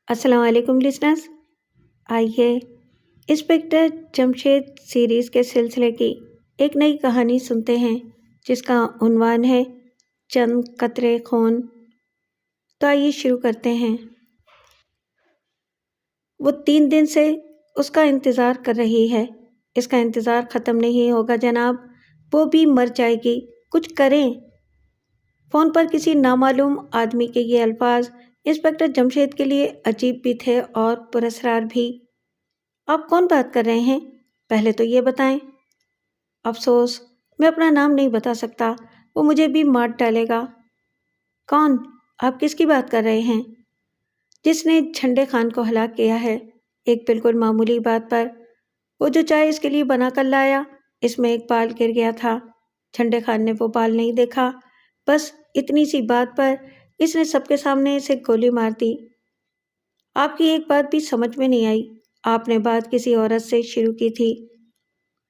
السلام علیکم لسنرز، آئیے انسپکٹر جمشید سیریز کے سلسلے کی ایک نئی کہانی سنتے ہیں جس کا عنوان ہے چند قطرے خون۔ تو آئیے شروع کرتے ہیں۔ وہ 3 دن سے اس کا انتظار کر رہی ہے۔ اس کا انتظار ختم نہیں ہوگا جناب، وہ بھی مر جائے گی، کچھ کریں۔ فون پر کسی نامعلوم آدمی کے یہ الفاظ انسپکٹر جمشید کے لیے عجیب بھی تھے اور پراسرار بھی۔ آپ کون بات کر رہے ہیں؟ پہلے تو یہ بتائیں۔ افسوس، میں اپنا نام نہیں بتا سکتا، وہ مجھے بھی مار ڈالے گا۔ کون؟ آپ کس کی بات کر رہے ہیں؟ جس نے جھنڈے خان کو ہلاک کیا ہے، ایک بالکل معمولی بات پر۔ وہ جو چائے اس کے لیے بنا کر لایا، اس میں ایک بال گر گیا تھا۔ جھنڈے خان نے وہ بال نہیں دیکھا، بس اتنی سی بات پر اس نے سب کے سامنے اسے گولی مار دی۔ آپ کی ایک بات بھی سمجھ میں نہیں آئی، آپ نے بات کسی عورت سے شروع کی تھی۔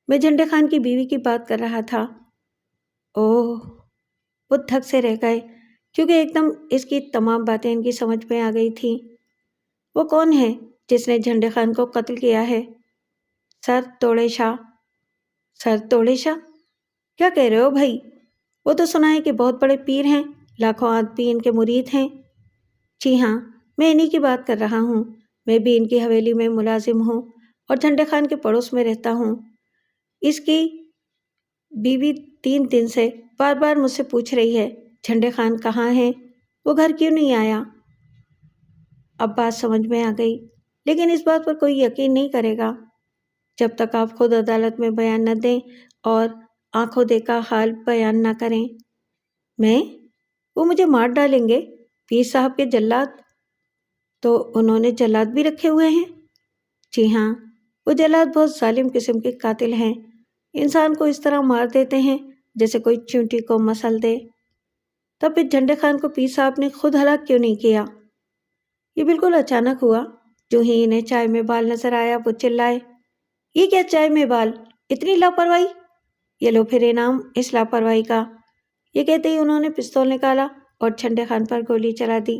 میں جھنڈے خان کی بیوی کی بات کر رہا تھا۔ اوہ، وہ دھک سے رہ گئے کیونکہ ایک دم اس کی تمام باتیں ان کی سمجھ میں آ گئی تھیں۔ وہ کون ہے جس نے جھنڈے خان کو قتل کیا ہے؟ سر توڑے شاہ۔ سر توڑے شاہ؟ کیا کہہ رہے ہو بھائی؟ وہ تو سنا ہے کہ بہت بڑے پیر ہیں، لاکھوں آدمی ان کے مرید ہیں۔ جی ہاں، میں انہی کی بات کر رہا ہوں۔ میں بھی ان کی حویلی میں ملازم ہوں اور جھنڈے خان کے پڑوس میں رہتا ہوں۔ اس کی بیوی 3 دن سے بار بار مجھ سے پوچھ رہی ہے جھنڈے خان کہاں ہے، وہ گھر کیوں نہیں آیا۔ اب بات سمجھ میں آ گئی، لیکن اس بات پر کوئی یقین نہیں کرے گا جب تک آپ خود عدالت میں بیان نہ دیں اور آنکھوں دیکھا حال بیان نہ کریں۔ وہ مجھے مار ڈالیں گے؟ پیر صاحب کے جلاد؟ تو انہوں نے جلاد بھی رکھے ہوئے ہیں؟ جی ہاں، وہ جلاد بہت ظالم قسم کے قاتل ہیں، انسان کو اس طرح مار دیتے ہیں جیسے کوئی چونٹی کو مسل دے۔ تب پھر جھنڈے خان کو پیر صاحب نے خود ہلاک کیوں نہیں کیا؟ یہ بالکل اچانک ہوا، جو ہی انہیں چائے میں بال نظر آیا وہ چلائے، یہ کیا چائے میں بال، اتنی لاپرواہی! یہ لو پھر انعام اس لاپرواہی کا۔ یہ کہتے ہی انہوں نے پستول نکالا اور جھنڈے خان پر گولی چلا دی۔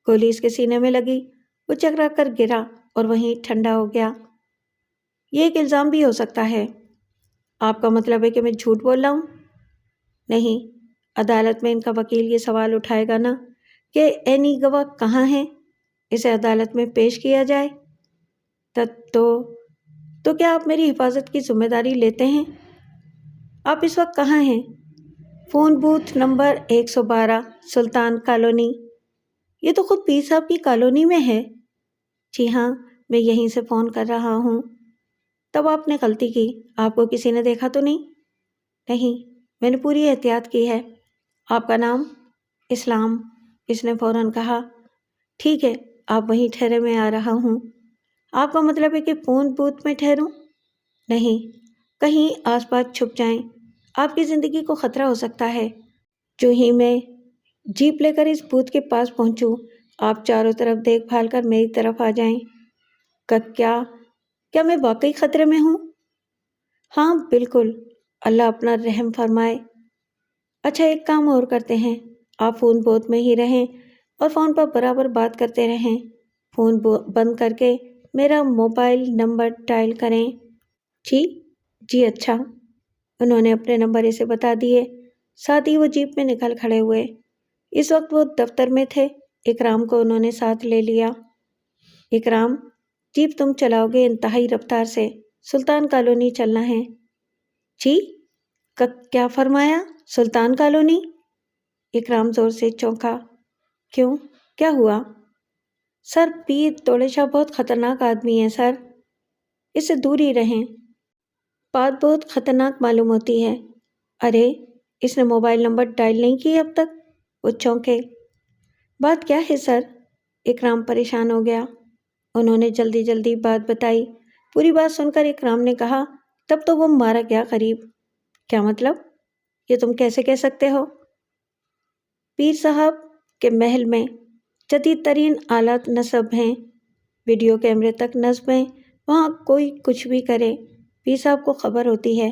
گولی اس کے سینے میں لگی، وہ چکرا کر گرا اور وہیں ٹھنڈا ہو گیا۔ یہ ایک الزام بھی ہو سکتا ہے۔ آپ کا مطلب ہے کہ میں جھوٹ بول رہا ہوں؟ نہیں، عدالت میں ان کا وکیل یہ سوال اٹھائے گا نا کہ عینی گواہ کہاں ہیں، اسے عدالت میں پیش کیا جائے۔ تو کیا آپ میری حفاظت کی ذمہ داری لیتے ہیں؟ آپ اس وقت کہاں ہیں؟ فون بوتھ نمبر 112 سلطان کالونی۔ یہ تو خود پیر صاحب کی کالونی میں ہے۔ جی ہاں، میں یہیں سے فون کر رہا ہوں۔ تب آپ نے غلطی کی، آپ کو کسی نے دیکھا تو نہیں؟ نہیں، میں نے پوری احتیاط کی ہے۔ آپ کا نام؟ اسلام، اس نے فوراً کہا۔ ٹھیک ہے، آپ وہیں ٹھہرے، میں آ رہا ہوں۔ آپ کا مطلب ہے کہ فون بوتھ میں ٹھہروں؟ نہیں، کہیں آس پاس چھپ جائیں، آپ کی زندگی کو خطرہ ہو سکتا ہے۔ جو ہی میں جیپ لے کر اس بوتھ کے پاس پہنچوں، آپ چاروں طرف دیکھ بھال کر میری طرف آ جائیں۔ کیا میں واقعی خطرے میں ہوں؟ ہاں بالکل، اللہ اپنا رحم فرمائے۔ اچھا، ایک کام اور کرتے ہیں، آپ فون بوتھ میں ہی رہیں اور فون پر برابر بات کرتے رہیں۔ فون بند کر کے میرا موبائل نمبر ڈائل کریں۔ جی اچھا۔ انہوں نے اپنے نمبر اسے بتا دیے، ساتھ ہی وہ جیپ میں نکل کھڑے ہوئے۔ اس وقت وہ دفتر میں تھے۔ اکرام کو انہوں نے ساتھ لے لیا۔ اکرام، جیپ تم چلاؤ گے انتہائی رفتار سے، سلطان کالونی چلنا ہے۔ جی؟ کیا فرمایا؟ سلطان کالونی؟ اکرام زور سے چونکا۔ کیوں؟ کیا ہوا؟ سر، پیر توڑے شاہ بہت خطرناک آدمی ہے سر، اس سے دور ہی رہیں۔ بات بہت خطرناک معلوم ہوتی ہے۔ ارے، اس نے موبائل نمبر ڈائل نہیں کی اب تک؟ وہ چونکے۔ بات کیا ہے سر؟ اکرام پریشان ہو گیا۔ انہوں نے جلدی جلدی بات بتائی۔ پوری بات سن کر اکرام نے کہا، تب تو وہ مارا گیا قریب۔ کیا مطلب؟ یہ تم کیسے کہہ سکتے ہو؟ پیر صاحب کے محل میں جدید ترین آلات نصب ہیں، ویڈیو کیمرے تک نصب ہیں، وہاں کوئی کچھ بھی کرے، پیر صاحب کو خبر ہوتی ہے۔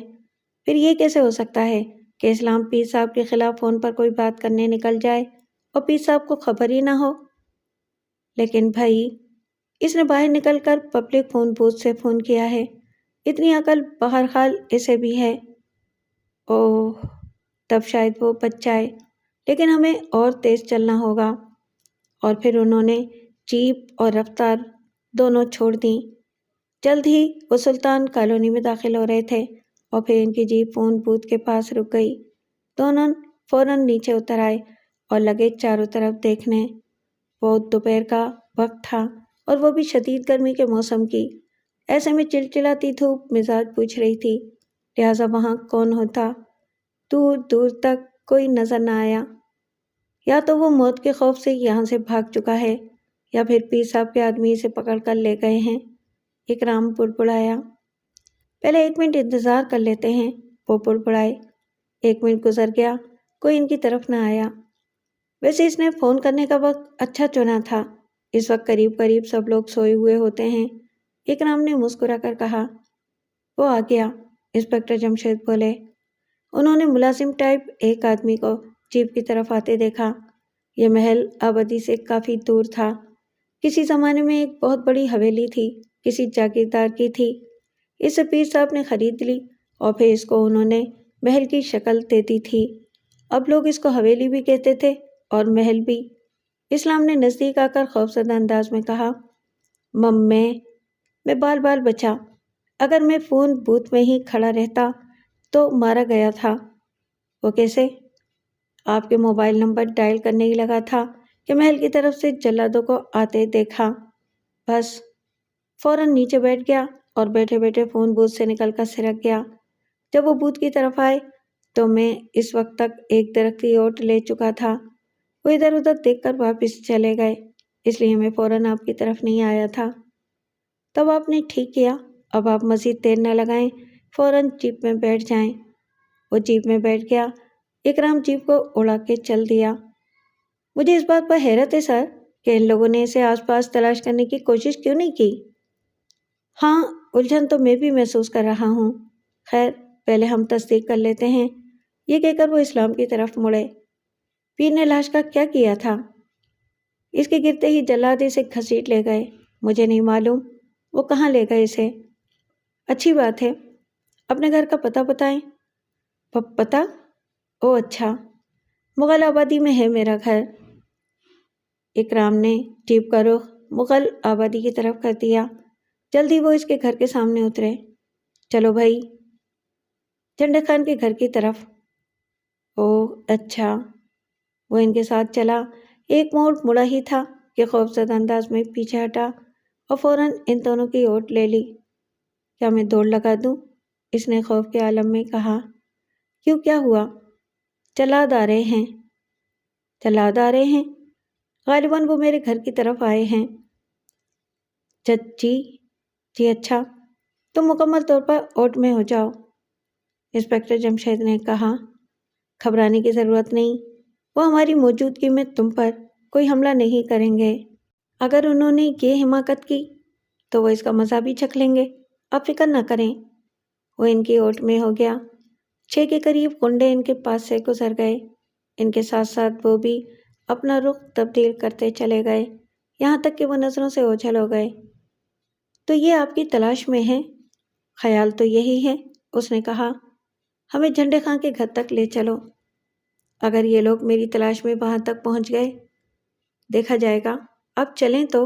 پھر یہ کیسے ہو سکتا ہے کہ اسلام پیر صاحب کے خلاف فون پر کوئی بات کرنے نکل جائے اور پیر صاحب کو خبر ہی نہ ہو؟ لیکن بھائی، اس نے باہر نکل کر پبلک فون بوتھ سے فون کیا ہے۔ اتنی عقل بہرحال اسے بھی ہے۔ اوہ، تب شاید وہ بچ جائے، لیکن ہمیں اور تیز چلنا ہوگا۔ اور پھر انہوں نے جیپ اور رفتار دونوں چھوڑ دیں۔ جلد ہی وہ سلطان کالونی میں داخل ہو رہے تھے اور پھر ان کی جیپ فون بوتھ کے پاس رک گئی۔ دونوں فوراً نیچے اتر آئے اور لگے چاروں طرف دیکھنے۔ وہ دوپہر کا وقت تھا اور وہ بھی شدید گرمی کے موسم کی۔ ایسے میں چلچلاتی دھوپ مزاج پوچھ رہی تھی، لہٰذا وہاں کون ہوتا؟ دور دور تک کوئی نظر نہ آیا۔ یا تو وہ موت کے خوف سے یہاں سے بھاگ چکا ہے یا پھر پیر صاحب کے آدمی اسے پکڑ کر لے گئے ہیں۔ اکرام بڑبڑایا۔ پہلے 1 منٹ انتظار کر لیتے ہیں، وہ بڑبڑائے۔ 1 منٹ گزر گیا، کوئی ان کی طرف نہ آیا۔ ویسے اس نے فون کرنے کا وقت اچھا چنا تھا، اس وقت قریب قریب سب لوگ سوئے ہوئے ہوتے ہیں، اکرام نے مسکرا کر کہا۔ وہ آ گیا، انسپکٹر جمشید بولے۔ انہوں نے ملازم ٹائپ ایک آدمی کو جیپ کی طرف آتے دیکھا۔ یہ محل آبادی سے کافی دور تھا۔ کسی زمانے میں ایک بہت بڑی حویلی تھی، کسی جاگیردار کی تھی۔ اسے پیر صاحب نے خرید لی اور پھر اس کو انہوں نے محل کی شکل دے دی تھی۔ اب لوگ اس کو حویلی بھی کہتے تھے اور محل بھی۔ اسلام نے نزدیک آ کر خوفزدہ انداز میں کہا، میں بال بال بچا۔ اگر میں فون بوتھ میں ہی کھڑا رہتا تو مارا گیا تھا۔ وہ کیسے؟ آپ کے موبائل نمبر ڈائل کرنے ہی لگا تھا کہ محل کی طرف سے جلادوں کو آتے دیکھا، بس فوراً نیچے بیٹھ گیا اور بیٹھے بیٹھے فون بوتھ سے نکل کر سرک گیا۔ جب وہ بوتھ کی طرف آئے تو میں اس وقت تک ایک درخت کی اوٹ لے چکا تھا۔ وہ ادھر ادھر دیکھ کر واپس چلے گئے، اس لیے میں فوراً آپ کی طرف نہیں آیا تھا۔ تب آپ نے ٹھیک کیا، اب آپ مزید دیر نہ لگائیں، فوراً جیپ میں بیٹھ جائیں۔ وہ جیپ میں بیٹھ گیا۔ اکرام جیپ کو اڑا کے چل دیا۔ مجھے اس بات پر حیرت ہے سر کہ ان لوگوں نے اسے آس پاس تلاش کرنے کی کوشش کیوں نہیں کی؟ ہاں، الجھن تو میں بھی محسوس کر رہا ہوں۔ خیر، پہلے ہم تصدیق کر لیتے ہیں۔ یہ کہہ کر وہ اسلام کی طرف مڑے۔ پیر نے لاش کا کیا کیا تھا؟ اس کے گرتے ہی جلاد اسے گھسیٹ لے گئے۔ مجھے نہیں معلوم وہ کہاں لے گئے اسے۔ اچھی بات ہے، اپنے گھر کا پتہ بتائیں۔ پتہ؟ او اچھا، مغل آبادی میں ہے میرا گھر۔ اکرام نے جیپ کا رخ مغل آبادی کی طرف کر دیا۔ جلدی وہ اس کے گھر کے سامنے اترے۔ چلو بھائی، جھنڈے خان کے گھر کی طرف۔ اوہ اچھا۔ وہ ان کے ساتھ چلا۔ ایک موڑ مڑا ہی تھا کہ خوفزدہ انداز میں پیچھے ہٹا اور فوراً ان دونوں کی اوٹ لے لی۔ کیا میں دوڑ لگا دوں؟ اس نے خوف کے عالم میں کہا۔ کیوں، کیا ہوا؟ جلاد آ رہے ہیں۔ جلاد آ رہے ہیں؟ غالباً وہ میرے گھر کی طرف آئے ہیں۔ جی اچھا، تم مکمل طور پر اوٹ میں ہو جاؤ، انسپکٹر جمشید نے کہا۔ گھبرانے کی ضرورت نہیں، وہ ہماری موجودگی میں تم پر کوئی حملہ نہیں کریں گے۔ اگر انہوں نے یہ حماقت کی تو وہ اس کا مزہ بھی چکھ لیں گے، آپ فکر نہ کریں۔ وہ ان کی اوٹ میں ہو گیا۔ 6 کے قریب غنڈے ان کے پاس سے گزر گئے۔ ان کے ساتھ ساتھ وہ بھی اپنا رخ تبدیل کرتے چلے گئے، یہاں تک کہ وہ نظروں سے اوجھل ہو گئے۔ تو یہ آپ کی تلاش میں ہے؟ خیال تو یہی ہے، اس نے کہا۔ ہمیں جھنڈے خان کے گھر تک لے چلو۔ اگر یہ لوگ میری تلاش میں وہاں تک پہنچ گئے، دیکھا جائے گا، اب چلیں تو۔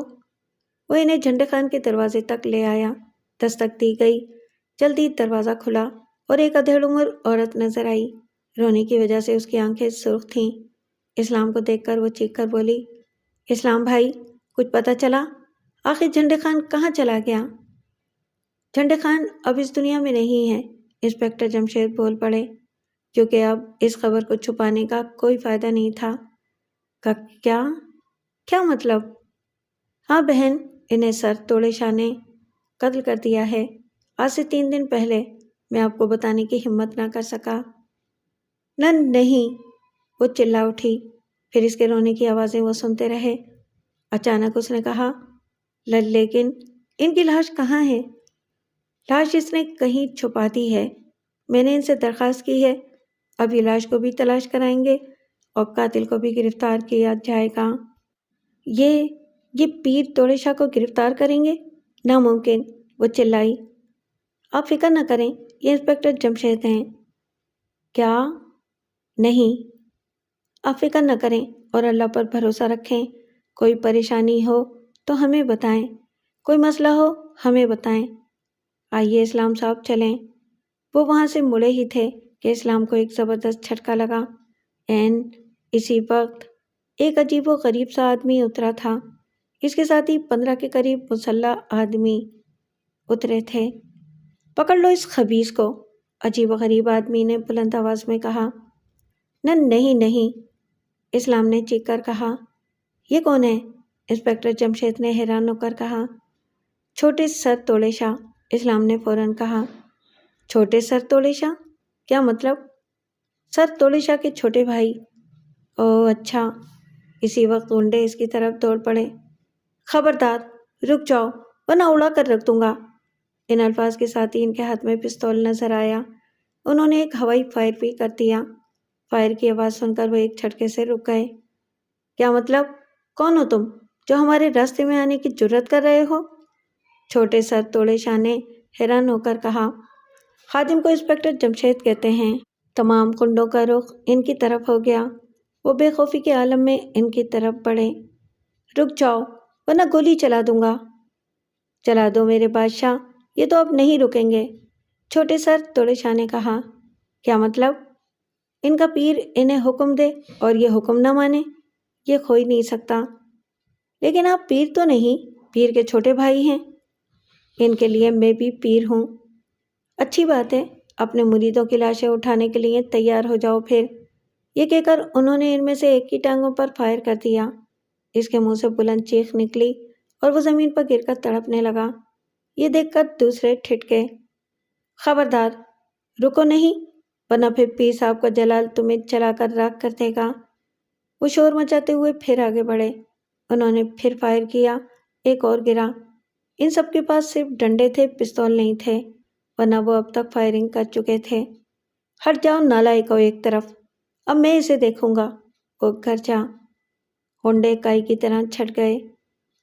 وہ انہیں جھنڈے خان کے دروازے تک لے آیا۔ دستک دی گئی، جلدی دروازہ کھلا اور ایک ادھیڑ عمر عورت نظر آئی۔ رونے کی وجہ سے اس کی آنکھیں سرخ تھیں۔ اسلام کو دیکھ کر وہ چیخ کر بولی، اسلام بھائی، کچھ پتہ چلا؟ آخر جھنڈے خان کہاں چلا گیا؟ جھنڈے خان اب اس دنیا میں نہیں ہے، انسپکٹر جمشید بول پڑے، کیونکہ اب اس خبر کو چھپانے کا کوئی فائدہ نہیں تھا۔ کیا مطلب؟ ہاں بہن، انہیں سر توڑے شانے قتل کر دیا ہے، آج سے 3 دن پہلے۔ میں آپ کو بتانے کی ہمت نہ کر سکا۔ نہیں، وہ چلا اٹھی۔ پھر اس کے رونے کی آوازیں وہ سنتے رہے۔ اچانک اس نے کہا، لیکن ان کی لاش کہاں ہے؟ لاش اس نے کہیں چھپا دی ہے، میں نے ان سے درخواست کی ہے۔ اب یہ لاش کو بھی تلاش کرائیں گے اور قاتل کو بھی گرفتار کیا جائے گا۔ یہ پیر توڑے شاہ کو گرفتار کریں گے؟ ناممکن، وہ چلائی۔ آپ فکر نہ کریں، یہ انسپکٹر جمشید ہیں۔ کیا؟ نہیں، آپ فکر نہ کریں اور اللہ پر بھروسہ رکھیں۔ کوئی پریشانی ہو تو ہمیں بتائیں، کوئی مسئلہ ہو ہمیں بتائیں۔ آئیے اسلام صاحب چلیں۔ وہ وہاں سے مڑے ہی تھے کہ اسلام کو ایک زبردست جھٹکا لگا۔ اسی وقت ایک عجیب و غریب سا آدمی اترا تھا۔ اس کے ساتھ ہی 15 کے قریب مسلح آدمی اترے تھے۔ پکڑ لو اس خبیث کو، عجیب و غریب آدمی نے بلند آواز میں کہا۔ نہیں نہیں، اسلام نے چیخ کر کہا۔ یہ کون ہے؟ انسپکٹر جمشید نے حیران ہو کر کہا۔ چھوٹے سر توڑے شاہ، اسلام نے فوراً کہا۔ چھوٹے سر توڑے شاہ؟ کیا مطلب؟ سر توڑے شاہ کے چھوٹے بھائی۔ اوہ اچھا۔ اسی وقت غنڈے اس کی طرف دوڑ پڑے۔ خبردار، رک جاؤ ورنہ اڑا کر رکھ دوں گا۔ ان الفاظ کے ساتھ ہی ان کے ہاتھ میں پستول نظر آیا۔ انہوں نے ایک ہوائی فائر بھی کر دیا۔ فائر کی آواز سن کر وہ ایک جھٹکے سے رک گئے۔ کیا مطلب؟ کون ہو تم جو ہمارے راستے میں آنے کی جرات کر رہے ہو؟ چھوٹے سر توڑے شاہ نے حیران ہو کر کہا۔ خادم کو انسپکٹر جمشید کہتے ہیں۔ تمام غنڈوں کا رخ ان کی طرف ہو گیا۔ وہ بے خوفی کے عالم میں ان کی طرف بڑھے۔ رک جاؤ ورنہ گولی چلا دوں گا۔ چلا دو میرے بادشاہ، یہ تو اب نہیں رکیں گے۔ چھوٹے سر توڑے شاہ نے کہا۔ کیا مطلب؟ ان کا پیر انہیں حکم دے اور یہ حکم نہ مانے، یہ ہو ہی نہیں سکتا۔ لیکن آپ پیر تو نہیں، پیر کے چھوٹے بھائی ہیں۔ ان کے لیے میں بھی پیر ہوں۔ اچھی بات ہے، اپنے مریدوں کی لاشیں اٹھانے کے لیے تیار ہو جاؤ پھر۔ یہ کہہ کر انہوں نے ان میں سے ایک کی ٹانگوں پر فائر کر دیا۔ اس کے منہ سے بلند چیخ نکلی اور وہ زمین پر گر کر تڑپنے لگا۔ یہ دیکھ کر دوسرے ٹھٹ گئے۔ خبردار، رکو نہیں، ورنہ پھر پیر صاحب کا جلال تمہیں چلا کر راکھ کر دے گا۔ وہ شور مچاتے ہوئے پھر آگے بڑھے۔ انہوں نے پھر فائر کیا، ایک اور گرا۔ ان سب کے پاس صرف ڈنڈے تھے، پستول نہیں تھے، ورنہ وہ اب تک فائرنگ کر چکے تھے۔ ہٹ جاؤ نالائکو ایک طرف، اب میں اسے دیکھوں گا۔ وہ گھر جا۔ ہونڈے کائی کی طرح چھٹ گئے۔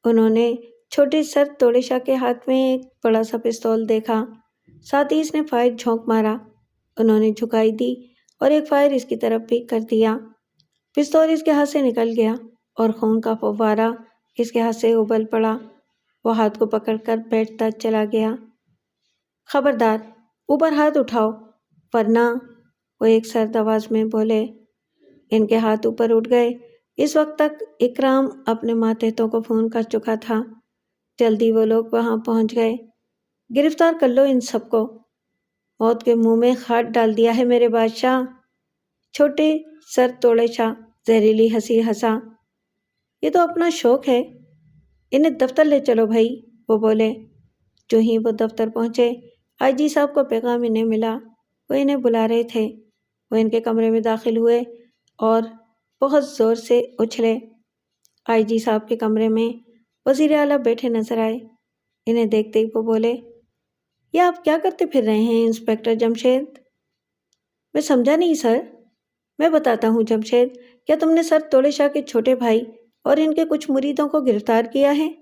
انہوں نے چھوٹے سر توڑے شاہ کے ہاتھ میں ایک بڑا سا پستول دیکھا، ساتھ ہی اس نے فائر جھونک مارا۔ انہوں نے جھکائی دی اور ایک فائر اس کی طرف بھی کر دیا۔ پستول اس کے ہاتھ سے نکل گیا اور خون کا فوارہ اس کے ہاتھ سے ابل پڑا۔ وہ ہاتھ کو پکڑ کر بیٹھتا چلا گیا۔ خبردار، اوپر ہاتھ اٹھاؤ ورنہ، وہ ایک سرد آواز میں بولے۔ ان کے ہاتھ اوپر اٹھ گئے۔ اس وقت تک اکرام اپنے ماتحتوں کو فون کر چکا تھا۔ جلدی وہ لوگ وہاں پہنچ گئے۔ گرفتار کر لو ان سب کو، موت کے منہ میں ہاتھ ڈال دیا ہے میرے بادشاہ۔ چھوٹے سر توڑے شاہ زہریلی ہنسی ہنسا۔ یہ تو اپنا شوق ہے، انہیں دفتر لے چلو بھائی، وہ بولے۔ جو ہی وہ دفتر پہنچے، آئی جی صاحب کا پیغام انہیں ملا۔ وہ انہیں بلا رہے تھے۔ وہ ان کے کمرے میں داخل ہوئے اور بہت زور سے اچھلے۔ آئی جی صاحب کے کمرے میں وزیر اعلیٰ بیٹھے نظر آئے۔ انہیں دیکھتے ہی وہ بولے، یہ آپ کیا کرتے پھر رہے ہیں انسپکٹر جمشید؟ میں سمجھا نہیں سر۔ میں بتاتا ہوں جمشید، کیا تم نے سر توڑے شاہ کے چھوٹے بھائی اور ان کے کچھ مریدوں کو گرفتار کیا ہے؟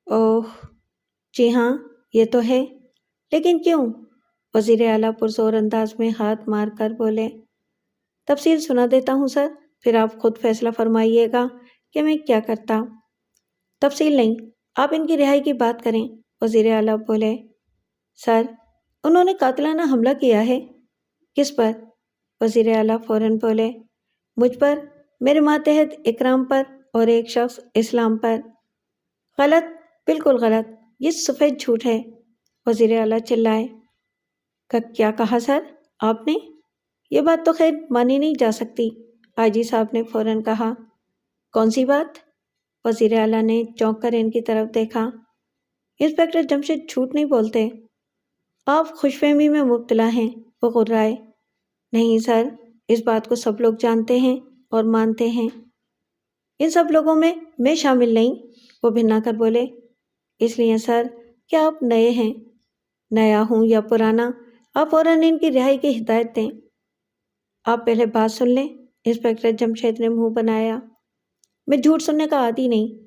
اوہ جی ہاں، یہ تو ہے، لیکن کیوں؟ وزیر اعلیٰ پرزور انداز میں ہاتھ مار کر بولے۔ تفصیل سنا دیتا ہوں سر، پھر آپ خود فیصلہ فرمائیے گا کہ میں کیا کرتا۔ تفصیل نہیں، آپ ان کی رہائی کی بات کریں، وزیر اعلیٰ بولے۔ سر، انہوں نے قاتلانہ حملہ کیا ہے۔ کس پر؟ وزیر اعلیٰ فوراً بولے۔ مجھ پر، میرے ماتحت اکرام پر اور ایک شخص اسلام پر۔ غلط، بالکل غلط، یہ سفید جھوٹ ہے، وزیر اعلیٰ چلائے۔ کیا کہا سر آپ نے؟ یہ بات تو خیر مانی نہیں جا سکتی، آئی جی صاحب نے فوراً کہا۔ کون سی بات؟ وزیر اعلیٰ نے چونک کر ان کی طرف دیکھا۔ انسپکٹر جمشید جھوٹ نہیں بولتے، آپ خوش فہمی میں مبتلا ہیں، وہ غرائے۔ نہیں سر، اس بات کو سب لوگ جانتے ہیں اور مانتے ہیں۔ ان سب لوگوں میں شامل نہیں، وہ بھنا کر بولے۔ اس لیے سر، کیا آپ نئے ہیں؟ نیا ہوں یا پرانا، آپ فوراً ان کی رہائی کی ہدایت دیں۔ آپ پہلے بات سن لیں، انسپکٹر جمشید نے منہ بنایا۔ میں جھوٹ سننے کا عادی نہیں،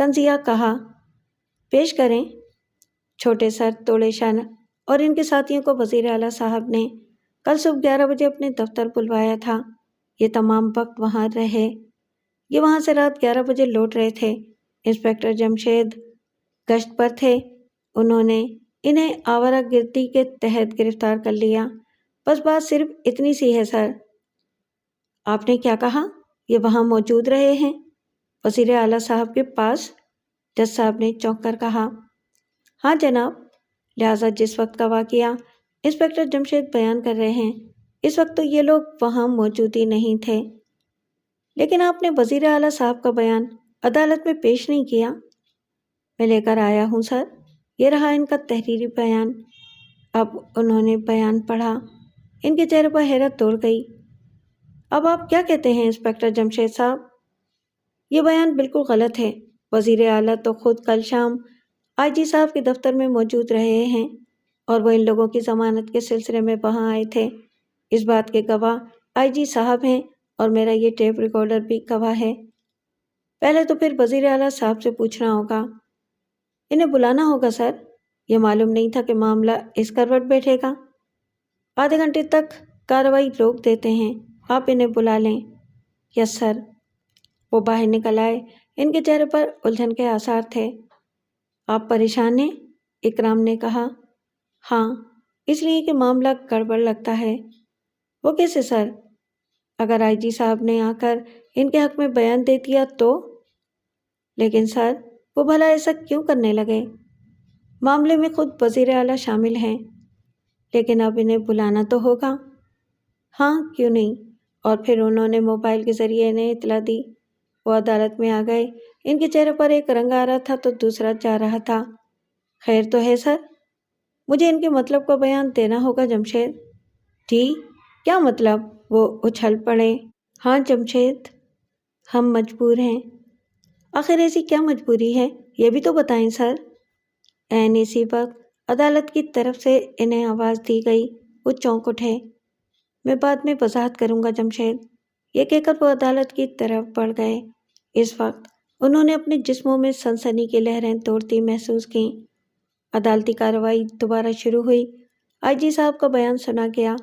تنزیہ کہا۔ پیش کریں۔ چھوٹے سر توڑے شان اور ان کے ساتھیوں کو وزیر اعلیٰ صاحب نے کل صبح 11 بجے اپنے دفتر بلوایا تھا۔ یہ تمام وقت وہاں رہے۔ یہ وہاں سے رات 11 بجے لوٹ رہے تھے۔ انسپکٹر جمشید گشت پر تھے۔ انہوں نے انہیں آوارہ گردی کے تحت گرفتار کر لیا۔ بس بات صرف اتنی سی ہے سر۔ آپ نے کیا کہا؟ یہ وہاں موجود رہے ہیں وزیر اعلیٰ صاحب کے پاس؟ جج صاحب نے چونک کر کہا۔ ہاں جناب۔ لہٰذا جس وقت کا واقعہ انسپکٹر جمشید بیان کر رہے ہیں اس وقت تو یہ لوگ وہاں موجود ہی نہیں تھے۔ لیکن آپ نے وزیر اعلیٰ صاحب کا بیان عدالت میں پیش نہیں کیا۔ میں لے کر آیا ہوں سر۔ یہ رہا ان کا تحریری بیان۔ اب انہوں نے بیان پڑھا۔ ان کے چہرے پر حیرت دوڑ گئی۔ اب آپ کیا کہتے ہیں انسپکٹر جمشید صاحب؟ یہ بیان بالکل غلط ہے۔ وزیر اعلیٰ تو خود کل شام آئی جی صاحب کے دفتر میں موجود رہے ہیں اور وہ ان لوگوں کی ضمانت کے سلسلے میں وہاں آئے تھے۔ اس بات کے گواہ آئی جی صاحب ہیں اور میرا یہ ٹیپ ریکارڈر بھی گواہ ہے۔ پہلے تو پھر وزیر اعلیٰ صاحب سے پوچھنا ہوگا۔ انہیں بلانا ہوگا سر۔ یہ معلوم نہیں تھا کہ معاملہ اس کروٹ بیٹھے گا۔ آدھے گھنٹے تک کارروائی روک دیتے ہیں۔ آپ انہیں بلا لیں۔ یس سر۔ وہ باہر نکل آئے۔ ان کے چہرے پر الجھن کے آثار تھے۔ آپ پریشان ہیں؟ اکرام نے کہا۔ ہاں، اس لیے کہ معاملہ گڑبڑ لگتا ہے۔ وہ کیسے سر؟ اگر آئی جی صاحب نے آ کر ان کے حق میں بیان دے دیا تو؟ لیکن سر وہ بھلا ایسا کیوں کرنے لگے؟ معاملے میں خود وزیر اعلیٰ شامل ہیں۔ لیکن اب انہیں بلانا تو ہوگا۔ ہاں کیوں نہیں۔ اور پھر انہوں نے موبائل کے ذریعے انہیں اطلاع دی۔ وہ عدالت میں آ گئے۔ ان کے چہرے پر ایک رنگ آ رہا تھا تو دوسرا جا رہا تھا۔ خیر تو ہے سر؟ مجھے ان کے مطلب کا بیان دینا ہوگا جمشید۔ جی کیا مطلب؟ وہ اچھل پڑے۔ ہاں جمشید، ہم مجبور ہیں۔ آخر ایسی کیا مجبوری ہے یہ بھی تو بتائیں سر۔ عین اسی وقت عدالت کی طرف سے انہیں آواز دی گئی۔ وہ چونک اٹھے۔ میں بعد میں وضاحت کروں گا جمشید۔ یہ کہہ کر وہ عدالت کی طرف بڑھ گئے۔ اس وقت انہوں نے اپنے جسموں میں سنسنی کی لہریں دوڑتی محسوس کیں۔ عدالتی کارروائی دوبارہ شروع ہوئی۔ آئی جی صاحب کا بیان سنا گیا۔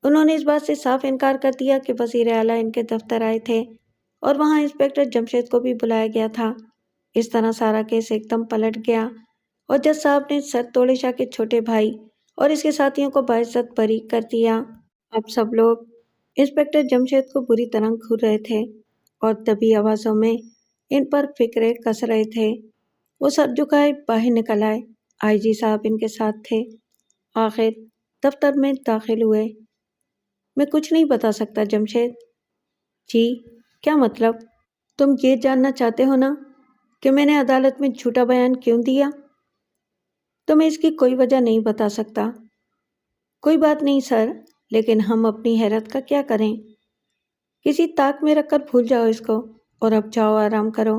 انہوں نے اس بات سے صاف انکار کر دیا کہ وزیر اعلیٰ ان کے دفتر آئے تھے اور وہاں انسپکٹر جمشید کو بھی بلایا گیا تھا۔ اس طرح سارا کیس ایک دم پلٹ گیا اور جج صاحب نے سر توڑے شاہ کے چھوٹے بھائی اور اس کے ساتھیوں کو باعزت بری کر دیا۔ اب سب لوگ انسپکٹر جمشید کو بری طرح گھور رہے تھے اور دبی آوازوں میں ان پر فکرے کس رہے تھے۔ وہ سر جھکائے باہر نکل آئے۔ آئی جی صاحب ان کے ساتھ تھے۔ آخر دفتر میں داخل ہوئے۔ میں کچھ نہیں بتا سکتا جمشید۔ جی کیا مطلب؟ تم یہ جاننا چاہتے ہو نا کہ میں نے عدالت میں جھوٹا بیان کیوں دیا؟ تو میں اس کی کوئی وجہ نہیں بتا سکتا۔ کوئی بات نہیں سر، لیکن ہم اپنی حیرت کا کیا کریں؟ کسی طاق میں رکھ کر بھول جاؤ اس کو اور اب جاؤ آرام کرو۔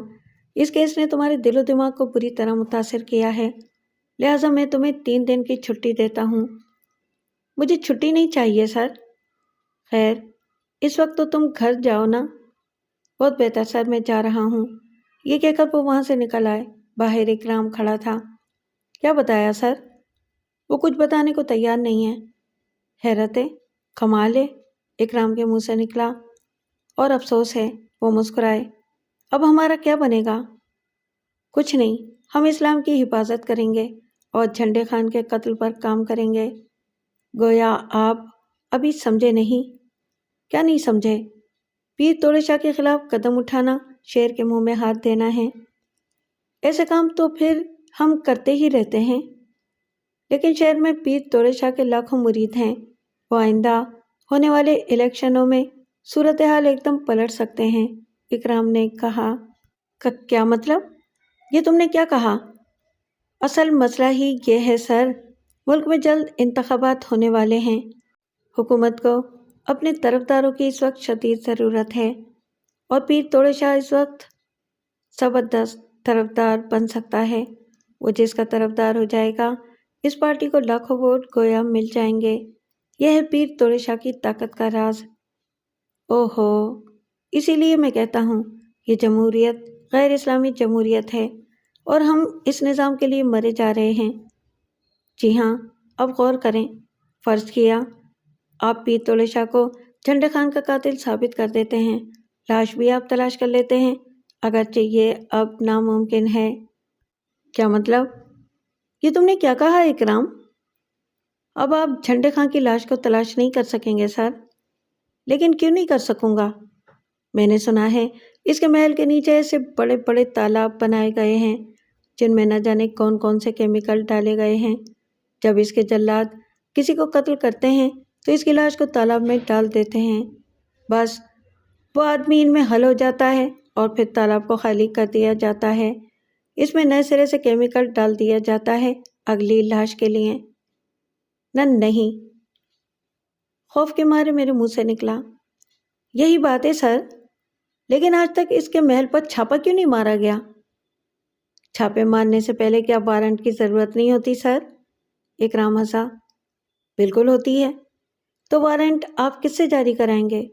اس کیس نے تمہارے دل و دماغ کو بری طرح متاثر کیا ہے، لہٰذا میں تمہیں 3 دن کی چھٹی دیتا ہوں۔ مجھے چھٹی نہیں چاہیے سر۔ خیر اس وقت تو تم گھر جاؤ نا۔ بہت بہتر سر، میں جا رہا ہوں۔ یہ کہہ کر وہ وہاں سے نکل آئے۔ باہر اکرام کھڑا تھا۔ کیا بتایا سر؟ وہ کچھ بتانے کو تیار نہیں ہے۔ حیرت ہے، کمال ہے، اکرام کے منہ سے نکلا۔ اور افسوس ہے، وہ مسکرائے۔ اب ہمارا کیا بنے گا؟ کچھ نہیں، ہم اسلام کی حفاظت کریں گے اور جھنڈے خان کے قتل پر کام کریں گے۔ گویا آپ ابھی سمجھے نہیں۔ کیا نہیں سمجھے؟ پیر توڑے شاہ کے خلاف قدم اٹھانا شیر کے منہ میں ہاتھ دینا ہے۔ ایسے کام تو پھر ہم کرتے ہی رہتے ہیں، لیکن شہر میں پیر توڑے شاہ کے لاکھوں مرید ہیں۔ وہ آئندہ ہونے والے الیکشنوں میں صورتحال ایک دم پلٹ سکتے ہیں۔ اکرام نے کہا۔ کیا مطلب؟ یہ تم نے کیا کہا؟ اصل مسئلہ ہی یہ ہے سر، ملک میں جلد انتخابات ہونے والے ہیں۔ حکومت کو اپنے طرفداروں کی اس وقت شدید ضرورت ہے اور پیر توڑے شاہ اس وقت زبردست طرفدار بن سکتا ہے۔ وہ جس کا طرفدار ہو جائے گا اس پارٹی کو لاکھوں ووٹ گویا مل جائیں گے۔ یہ ہے پیر توڑے شاہ کی طاقت کا راز۔ اوہو، اسی لیے میں کہتا ہوں یہ جمہوریت غیر اسلامی جمہوریت ہے اور ہم اس نظام کے لیے مرے جا رہے ہیں۔ جی ہاں، اب غور کریں۔ فرض کیا آپ پیر تولے شاہ کو جھنڈے خان کا قاتل ثابت کر دیتے ہیں، لاش بھی آپ تلاش کر لیتے ہیں، اگرچہ یہ اب ناممکن ہے۔ کیا مطلب؟ یہ تم نے کیا کہا اکرام؟ اب آپ جھنڈے خان کی لاش کو تلاش نہیں کر سکیں گے سر۔ لیکن کیوں نہیں کر سکوں گا؟ میں نے سنا ہے اس کے محل کے نیچے ایسے بڑے بڑے تالاب بنائے گئے ہیں جن میں نہ جانے کون کون سے کیمیکل ڈالے گئے ہیں۔ جب اس کے جلاد کسی کو قتل کرتے ہیں تو اس کی لاش کو تالاب میں ڈال دیتے ہیں، بس وہ آدمی ان میں حل ہو جاتا ہے اور پھر تالاب کو خالی کر دیا جاتا ہے، اس میں نئے سرے سے کیمیکل ڈال دیا جاتا ہے اگلی لاش کے لیے۔ نہ نہیں، خوف کے مارے میرے منہ سے نکلا، یہی بات ہے سر، لیکن آج تک اس کے محل پر چھاپا کیوں نہیں مارا گیا؟ چھاپے مارنے سے پہلے کیا وارنٹ کی ضرورت نہیں ہوتی سر؟ اکرام ہنسا۔ بالکل ہوتی ہے، تو وارنٹ آپ کس سے جاری کرائیں گے؟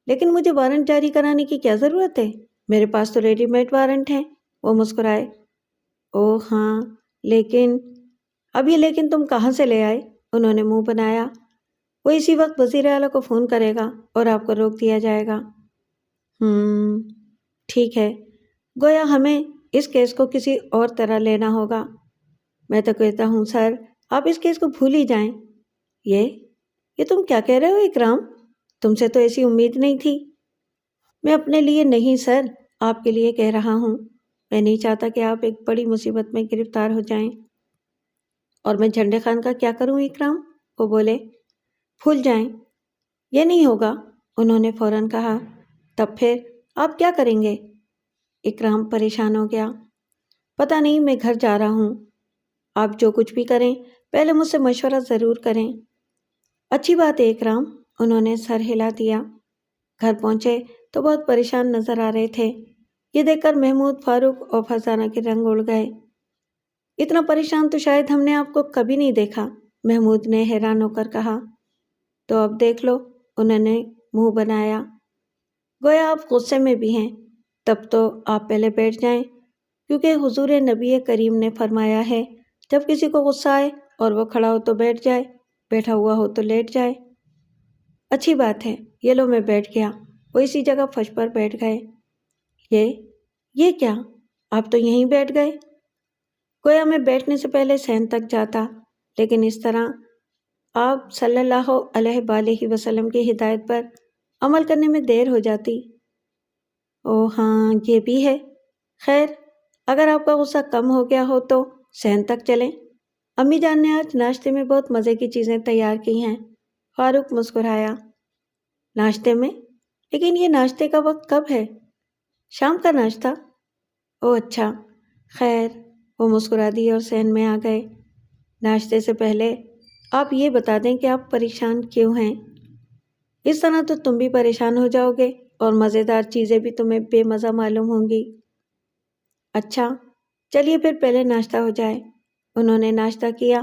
لیکن مجھے وارنٹ جاری کرانے کی کیا ضرورت ہے؟ میرے پاس تو ریڈی میڈ وارنٹ ہیں۔ وہ مسکرائے۔ اوہ ہاں، لیکن اب یہ لیکن تم کہاں سے لے آئے؟ انہوں نے منہ بنایا۔ وہ اسی وقت وزیر اعلیٰ کو فون کرے گا اور آپ کو روک دیا جائے گا۔ ٹھیک ہے، گویا ہمیں اس کیس کو کسی اور طرح لینا ہوگا۔ میں تو کہتا ہوں سر، آپ اس کیس کو بھول ہی جائیں۔ یہ تم کیا کہہ رہے ہو اکرام؟ تم سے تو ایسی امید نہیں تھی۔ میں اپنے لیے نہیں سر، آپ کے لیے کہہ رہا ہوں۔ میں نہیں چاہتا کہ آپ ایک بڑی مصیبت میں گرفتار ہو جائیں۔ اور میں جھنڈے خان کا کیا کروں اکرام؟ وہ بولے۔ بھول جائیں، یہ نہیں ہوگا، انہوں نے فوراً کہا۔ تب پھر آپ کیا کریں گے؟ اکرام پریشان ہو گیا۔ پتہ نہیں، میں گھر جا رہا ہوں۔ آپ جو کچھ بھی کریں پہلے مجھ سے مشورہ ضرور کریں۔ اچھی بات ہے اکرام، انہوں نے سر ہلا دیا۔ گھر پہنچے تو بہت پریشان نظر آ رہے تھے۔ یہ دیکھ کر محمود، فاروق اور فرزانہ کے رنگ اڑ گئے۔ اتنا پریشان تو شاید ہم نے آپ کو کبھی نہیں دیکھا، محمود نے حیران ہو کر کہا۔ تو اب دیکھ لو، انہوں نے منہ بنایا۔ گویا آپ غصے میں بھی ہیں۔ تب تو آپ پہلے بیٹھ جائیں، کیونکہ حضور نبی کریم نے فرمایا ہے جب کسی کو غصہ آئے اور وہ کھڑا ہو تو بیٹھ جائے، بیٹھا ہوا ہو تو لیٹ جائے۔ اچھی بات ہے، یہ لو میں بیٹھ گیا۔ وہ اسی جگہ فرش پر بیٹھ گئے۔ یہ کیا؟ آپ تو یہیں بیٹھ گئے؟ گویا میں بیٹھنے سے پہلے صحن تک جاتا، لیکن اس طرح آپ صلی اللہ علیہ وآلہ وسلم کی ہدایت پر عمل کرنے میں دیر ہو جاتی۔ اوہ ہاں، یہ بھی ہے۔ خیر، اگر آپ کا غصہ کم ہو گیا ہو تو صحن تک چلیں۔ امی جان نے آج ناشتے میں بہت مزے کی چیزیں تیار کی ہیں۔ فاروق مسکرایا۔ ناشتے میں؟ لیکن یہ ناشتے کا وقت کب ہے؟ شام کا ناشتہ؟ اوہ اچھا، خیر، وہ مسکرا دی اور صحن میں آ گئے۔ ناشتے سے پہلے آپ یہ بتا دیں کہ آپ پریشان کیوں ہیں؟ اس طرح تو تم بھی پریشان ہو جاؤ گے اور مزیدار چیزیں بھی تمہیں بے مزہ معلوم ہوں گی۔ اچھا، چلیے پھر پہلے ناشتہ ہو جائے۔ انہوں نے ناشتہ کیا۔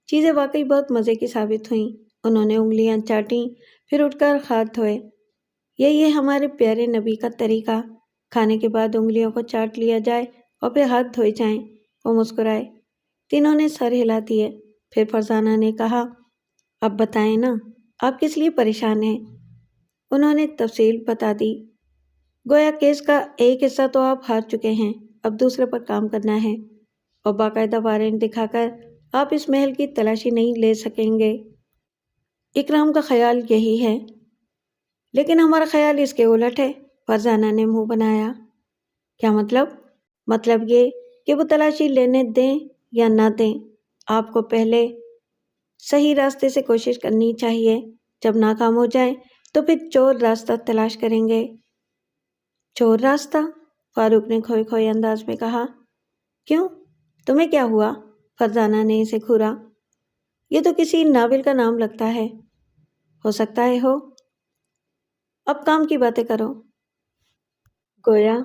چیزیں واقعی بہت مزے کی ثابت ہوئیں۔ انہوں نے انگلیاں چاٹیں، پھر اٹھ کر ہاتھ دھوئے۔ یہی ہے ہمارے پیارے نبی کا طریقہ، کھانے کے بعد انگلیوں کو چاٹ لیا جائے اور پھر ہاتھ دھوئے جائیں۔ وہ مسکرائے۔ تینوں نے سر ہلا دیے۔ پھر فرزانہ نے کہا، اب بتائیں نا، آپ کس لیے پریشان ہیں؟ انہوں نے تفصیل بتا دی۔ گویا کیس کا ایک حصہ تو آپ ہار چکے ہیں، اب دوسرے پر کام کرنا ہے، اور باقاعدہ وارنٹ دکھا کر آپ اس محل کی تلاشی نہیں لے سکیں گے۔ اکرام کا خیال یہی ہے، لیکن ہمارا خیال اس کے الٹ ہے، فرزانہ نے منہ بنایا۔ کیا مطلب؟ مطلب یہ کہ وہ تلاشی لینے دیں یا نہ دیں، آپ کو پہلے صحیح راستے سے کوشش کرنی چاہیے۔ جب ناکام ہو جائیں تو پھر چور راستہ تلاش کریں گے۔ چور راستہ؟ فاروق نے کھوئے کھوئے انداز میں کہا۔ کیوں؟ تمہیں کیا ہوا؟ فرزانہ نے اسے گھورا۔ یہ تو کسی ناول کا نام لگتا ہے۔ ہو سکتا ہے ہو۔ اب کام کی باتیں کرو۔ گویا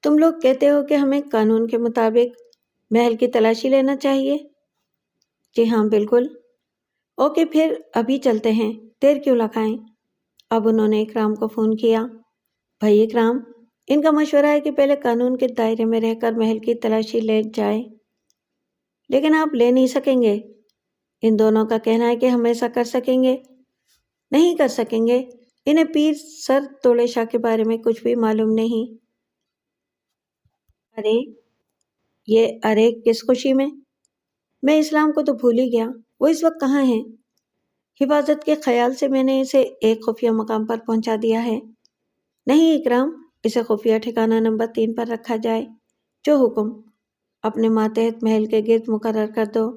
تم لوگ کہتے ہو کہ ہمیں قانون کے مطابق محل کی تلاشی لینا چاہیے؟ جی ہاں، بالکل۔ اوکے، پھر ابھی چلتے ہیں، دیر کیوں لگائیں؟ اب انہوں نے اکرام کو فون کیا۔ بھائی اکرام، ان کا مشورہ ہے کہ پہلے قانون کے دائرے میں رہ کر محل کی تلاشی لے جائے، لیکن آپ لے نہیں سکیں گے۔ ان دونوں کا کہنا ہے کہ ہم ایسا کر سکیں گے۔ نہیں کر سکیں گے، انہیں پیر سر توڑے شاہ کے بارے میں کچھ بھی معلوم نہیں۔ ارے کس خوشی میں اسلام کو تو بھول ہی گیا، وہ اس وقت کہاں ہیں؟ حفاظت کے خیال سے میں نے اسے ایک خفیہ مقام پر پہنچا دیا ہے۔ نہیں اکرام، اسے خفیہ ٹھکانہ نمبر 3 پر رکھا جائے۔ جو حکم، اپنے ماتحت محل کے گرد مقرر کر دو۔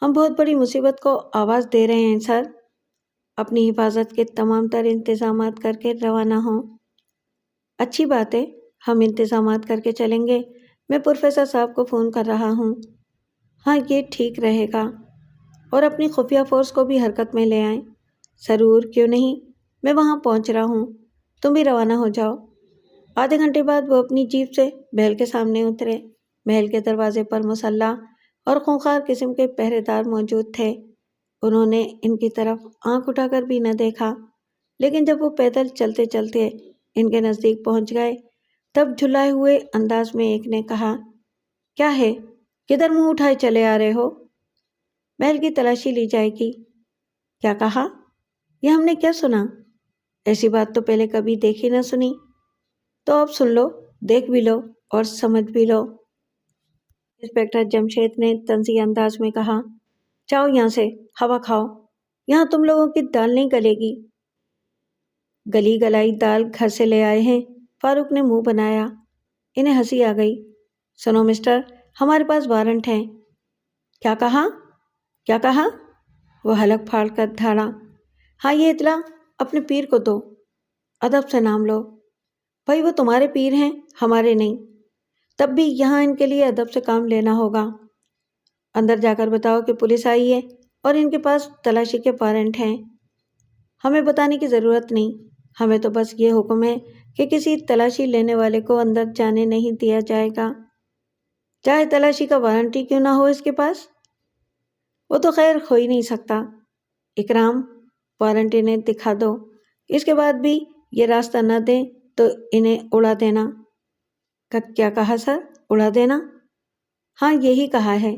ہم بہت بڑی مصیبت کو آواز دے رہے ہیں سر، اپنی حفاظت کے تمام تر انتظامات کر کے روانہ ہوں۔ اچھی بات ہے، ہم انتظامات کر کے چلیں گے۔ میں پروفیسر صاحب کو فون کر رہا ہوں۔ ہاں، یہ ٹھیک رہے گا، اور اپنی خفیہ فورس کو بھی حرکت میں لے آئیں۔ ضرور، کیوں نہیں، میں وہاں پہنچ رہا ہوں، تم بھی روانہ ہو جاؤ۔ آدھے گھنٹے بعد وہ اپنی جیپ سے محل کے سامنے اترے۔ محل کے دروازے پر مسلح اور خونخوار قسم کے پہرے دار موجود تھے۔ انہوں نے ان کی طرف آنکھ اٹھا کر بھی نہ دیکھا، لیکن جب وہ پیدل چلتے چلتے ان کے نزدیک پہنچ گئے تب جھلائے ہوئے انداز میں ایک نے کہا، کیا ہے، کدھر منہ اٹھائے چلے آ رہے ہو؟ محل کی تلاشی لی جائے گی۔ کیا کہا؟ یہ ہم نے کیا سنا؟ ایسی بات تو پہلے کبھی دیکھی نہ سنی۔ تو اب سن لو، دیکھ بھی لو اور سمجھ بھی لو۔ انسپکٹر جمشید نے طنزیہ انداز میں کہا، جاؤ یہاں سے، ہوا کھاؤ، یہاں تم لوگوں کی دال نہیں گلے گی۔ گلی گلائی دال گھر سے لے آئے ہیں؟ فاروق نے منہ بنایا۔ انہیں ہنسی آ گئی۔ سنو مسٹر، ہمارے پاس وارنٹ ہے۔ کیا کہا؟ کیا کہا؟ وہ حلق پھاڑ کر دھاڑا۔ ہاں، یہ اطلاع اپنے پیر کو دو، ادب سے نام لو۔ بھائی وہ تمہارے پیر ہیں، ہمارے نہیں، تب بھی یہاں ان کے لیے ادب سے کام لینا ہوگا۔ اندر جا کر بتاؤ کہ پولیس آئی ہے اور ان کے پاس تلاشی کے وارنٹ ہیں۔ ہمیں بتانے کی ضرورت نہیں، ہمیں تو بس یہ حکم ہے کہ کسی تلاشی لینے والے کو اندر جانے نہیں دیا جائے گا، چاہے تلاشی کا وارنٹ ہی کیوں نہ ہو اس کے پاس۔ وہ تو خیر ہو ہی نہیں سکتا۔ اکرام، وارنٹ انہیں دکھا دو، اس کے بعد بھی یہ راستہ نہ دیں تو انہیں اڑا دینا۔ کیا کہا سر؟ اڑا دینا؟ ہاں، یہی کہا ہے۔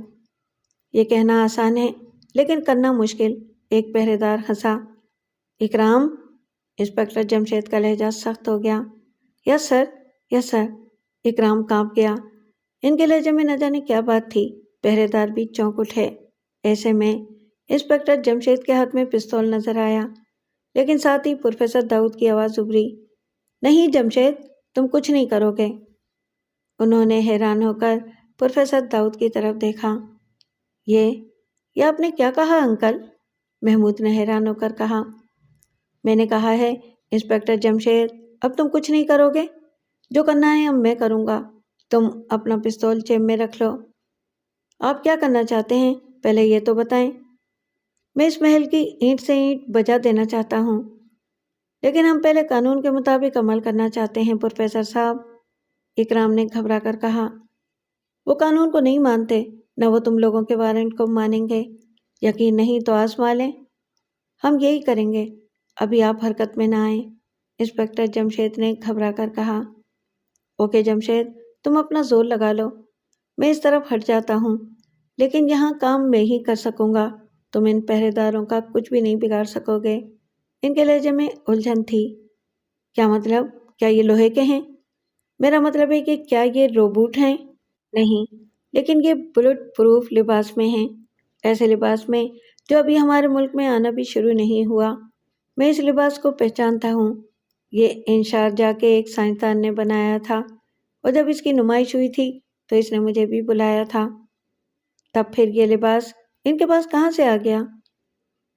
یہ کہنا آسان ہے لیکن کرنا مشکل۔ ایک پہرے دار ہنسا۔ اکرام، انسپکٹر جمشید کا لہجہ سخت ہو گیا۔ یس سر، یس سر۔ اکرام کانپ گیا۔ ان کے لہجے میں نہ جانے کیا بات تھی۔ پہرے دار بھی چونک اٹھے۔ ایسے میں انسپکٹر جمشید کے ہاتھ میں پستول نظر آیا، لیکن ساتھ ہی پروفیسر داؤد کی آواز ابھری، نہیں جمشید، تم کچھ نہیں کرو گے۔ انہوں نے حیران ہو کر پروفیسر داؤد کی طرف دیکھا۔ یہ آپ نے کیا کہا انکل؟ محمود نے حیران ہو کر کہا۔ میں نے کہا ہے انسپکٹر جمشید، اب تم کچھ نہیں کرو گے؟ جو کرنا ہے اب میں کروں گا، تم اپنا پستول جیب میں رکھ لو۔ آپ کیا کرنا چاہتے ہیں پہلے یہ تو بتائیں۔ میں اس محل کی اینٹ سے اینٹ بجا دینا چاہتا ہوں، لیکن ہم پہلے قانون کے مطابق عمل کرنا چاہتے ہیں پروفیسر صاحب، اکرام نے گھبرا کر کہا۔ وہ قانون کو نہیں مانتے، نہ وہ تم لوگوں کے وارنٹ کو مانیں گے۔ یقین نہیں تو آزما لیں، ہم یہی کریں گے، ابھی آپ حرکت میں نہ آئیں، انسپکٹر جمشید نے گھبرا کر کہا۔ اوکے جمشید، تم اپنا زور لگا لو، میں اس طرف ہٹ جاتا ہوں، لیکن یہاں کام میں ہی کر سکوں گا، تم ان پہرے داروں کا کچھ بھی نہیں بگاڑ سکو گے۔ ان کے لہجے میں الجھن تھی۔ کیا مطلب؟ کیا یہ لوہے کے ہیں؟ میرا مطلب ہے کہ کیا یہ روبوٹ ہیں؟ نہیں، لیکن یہ بلٹ پروف لباس میں ہیں، ایسے لباس میں جو ابھی ہمارے ملک میں آنا بھی شروع نہیں ہوا۔ میں اس لباس کو پہچانتا ہوں، یہ انشار جا کے ایک سائنسدان نے بنایا تھا، اور جب اس کی نمائش ہوئی تھی تو اس نے مجھے بھی بلایا تھا۔ تب پھر یہ لباس ان کے پاس کہاں سے آ گیا؟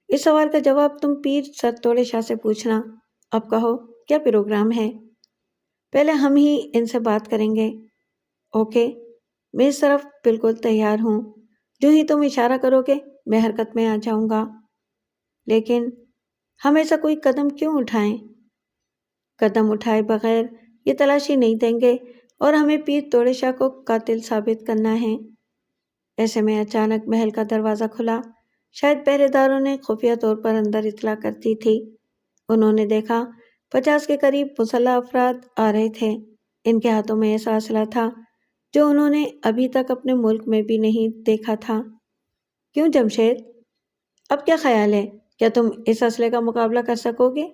اس سوال کا جواب تم پیر سر توڑے شاہ سے پوچھنا۔ اب کہو کیا پروگرام ہے؟ پہلے ہم ہی ان سے بات کریں گے۔ اوکے، میں اس طرف بالکل تیار ہوں، جو ہی تم اشارہ کرو گے میں حرکت میں آ جاؤں گا، لیکن ہم ایسا کوئی قدم کیوں اٹھائیں؟ قدم اٹھائے بغیر یہ تلاشی نہیں دیں گے، اور ہمیں پیر توڑے شاہ کو قاتل ثابت کرنا ہے۔ ایسے میں اچانک محل کا دروازہ کھلا۔ شاید پہرے داروں نے خفیہ طور پر اندر اطلاع کر دی تھی۔ انہوں نے دیکھا 50 کے قریب مسلح افراد آ رہے تھے۔ ان کے ہاتھوں میں ایسا اسلحہ تھا جو انہوں نے ابھی تک اپنے ملک میں بھی نہیں دیکھا تھا۔ کیوں جمشید؟ اب کیا خیال ہے؟ کیا تم اس اسلحے کا مقابلہ کر سکو گے؟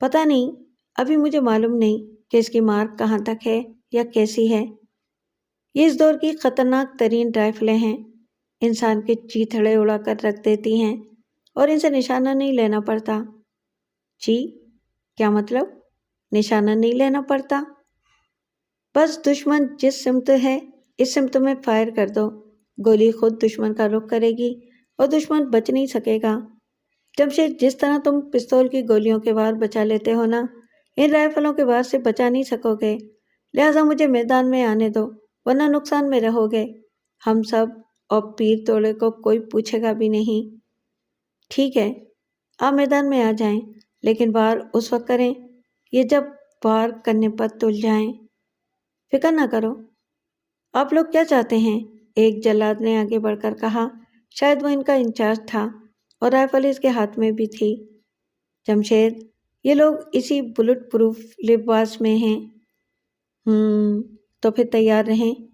پتہ نہیں، ابھی مجھے معلوم نہیں کہ اس کی مار کہاں تک ہے یا کیسی ہے۔ یہ اس دور کی خطرناک ترین رائفلیں ہیں، انسان کے چیتھڑے اڑا کر رکھ دیتی ہیں اور ان سے نشانہ نہیں لینا پڑتا۔ جی؟ کیا مطلب؟ نشانہ نہیں لینا پڑتا؟ بس دشمن جس سمت ہے اس سمت میں فائر کر دو، گولی خود دشمن کا رخ کرے گی اور دشمن بچ نہیں سکے گا۔ جمشید، جس طرح تم پستول کی گولیوں کے وار بچا لیتے ہو نا، ان رائفلوں کے وار سے بچا نہیں سکو گے، لہٰذا مجھے میدان میں آنے دو ورنہ نقصان میں رہو گے، ہم سب اور پیر توڑے کو کوئی پوچھے گا بھی نہیں۔ ٹھیک ہے، آپ میدان میں آ جائیں، لیکن وار اس وقت کریں یہ جب وار کرنے پر تل جائیں۔ فکر نہ کرو۔ آپ لوگ کیا چاہتے ہیں؟ ایک جلاد نے آگے بڑھ کر کہا، شاید وہ ان کا انچارج تھا اور رائفل اس کے ہاتھ میں بھی تھی۔ جمشید، یہ لوگ اسی بلٹ پروف لباس میں ہیں۔ تو پھر تیار رہیں۔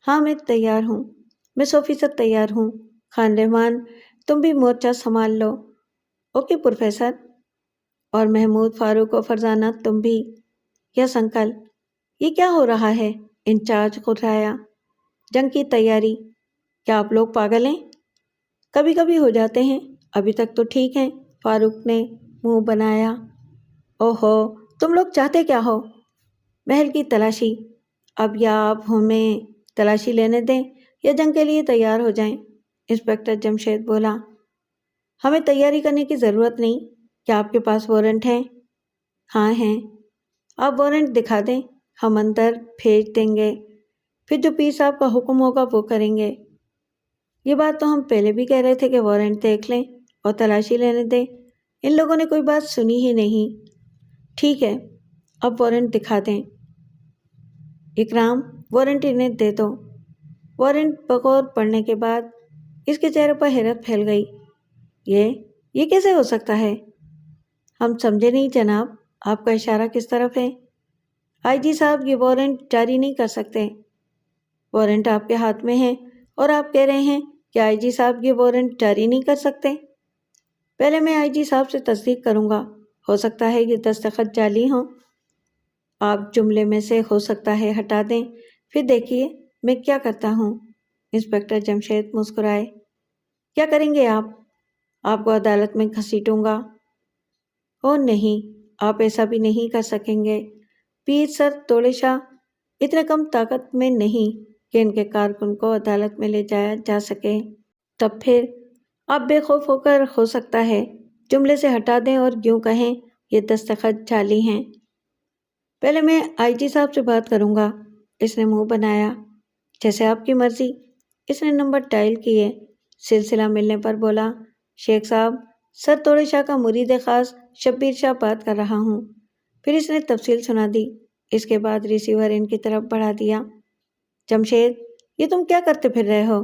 ہاں میں تیار ہوں، میں 100% تیار ہوں۔ خان رحمان، تم بھی مورچہ سنبھال لو۔ Okay professor. اور محمود، فاروق و فرزانہ تم بھی۔ یس انکل۔ یہ کیا ہو رہا ہے؟ انچارج غرایا۔ جنگ کی تیاری۔ کیا آپ لوگ پاگل ہیں؟ کبھی کبھی ہو جاتے ہیں، ابھی تک تو ٹھیک ہیں، فاروق نے منہ بنایا۔ اوہو، تم لوگ چاہتے کیا ہو؟ محل کی تلاشی۔ اب یا آپ ہمیں تلاشی لینے دیں یا جنگ کے لیے تیار ہو جائیں، انسپکٹر جمشید بولا۔ ہمیں تیاری کرنے کی ضرورت نہیں۔ کیا آپ کے پاس وارنٹ ہے؟ ہاں ہیں۔ آپ وارنٹ دکھا دیں، ہم اندر بھیج دیں گے، پھر جو پیر صاحب کا حکم ہوگا وہ کریں گے۔ یہ بات تو ہم پہلے بھی کہہ رہے تھے کہ وارنٹ دیکھ لیں اور تلاشی لینے دیں، ان لوگوں نے کوئی بات سنی ہی نہیں۔ ٹھیک ہے، اب وارنٹ دکھا دیں۔ اکرام، وارنٹ انہیں دے دو۔ وارنٹ بغور پڑھنے کے بعد اس کے چہرے پر حیرت پھیل گئی۔ یہ کیسے ہو سکتا ہے؟ ہم سمجھے نہیں جناب، آپ کا اشارہ کس طرف ہے؟ آئی جی صاحب یہ وارنٹ جاری نہیں کر سکتے۔ وارنٹ آپ کے ہاتھ میں ہے اور آپ کہہ رہے ہیں کہ آئی جی صاحب یہ وارنٹ جاری نہیں کر سکتے؟ پہلے میں آئی جی صاحب سے تصدیق کروں گا، ہو سکتا ہے یہ دستخط جعلی ہوں۔ آپ جملے میں سے ہو سکتا ہے ہٹا دیں، پھر دیکھیے میں کیا کرتا ہوں۔ انسپکٹر جمشید مسکرائے۔ کیا کریں گے آپ؟ آپ کو عدالت میں گھسیٹوں گا۔ او نہیں، آپ ایسا بھی نہیں کر سکیں گے۔ پیر سر توڑے شاہ اتنے کم طاقت میں نہیں کہ ان کے کارکن کو عدالت میں لے جایا جا سکے۔ تب پھر آپ بے خوف ہو کر ہو سکتا ہے جملے سے ہٹا دیں اور یوں کہیں یہ دستخط جعلی ہیں۔ پہلے میں آئی جی صاحب سے بات کروں گا، اس نے منہ بنایا۔ جیسے آپ کی مرضی۔ اس نے نمبر ڈائل کیے، سلسلہ ملنے پر بولا، شیخ صاحب، سر توڑے شاہ کا مرید خاص شبیر شاہ بات کر رہا ہوں۔ پھر اس نے تفصیل سنا دی، اس کے بعد ریسیور ان کی طرف بڑھا دیا۔ جمشید، یہ تم کیا کرتے پھر رہے ہو؟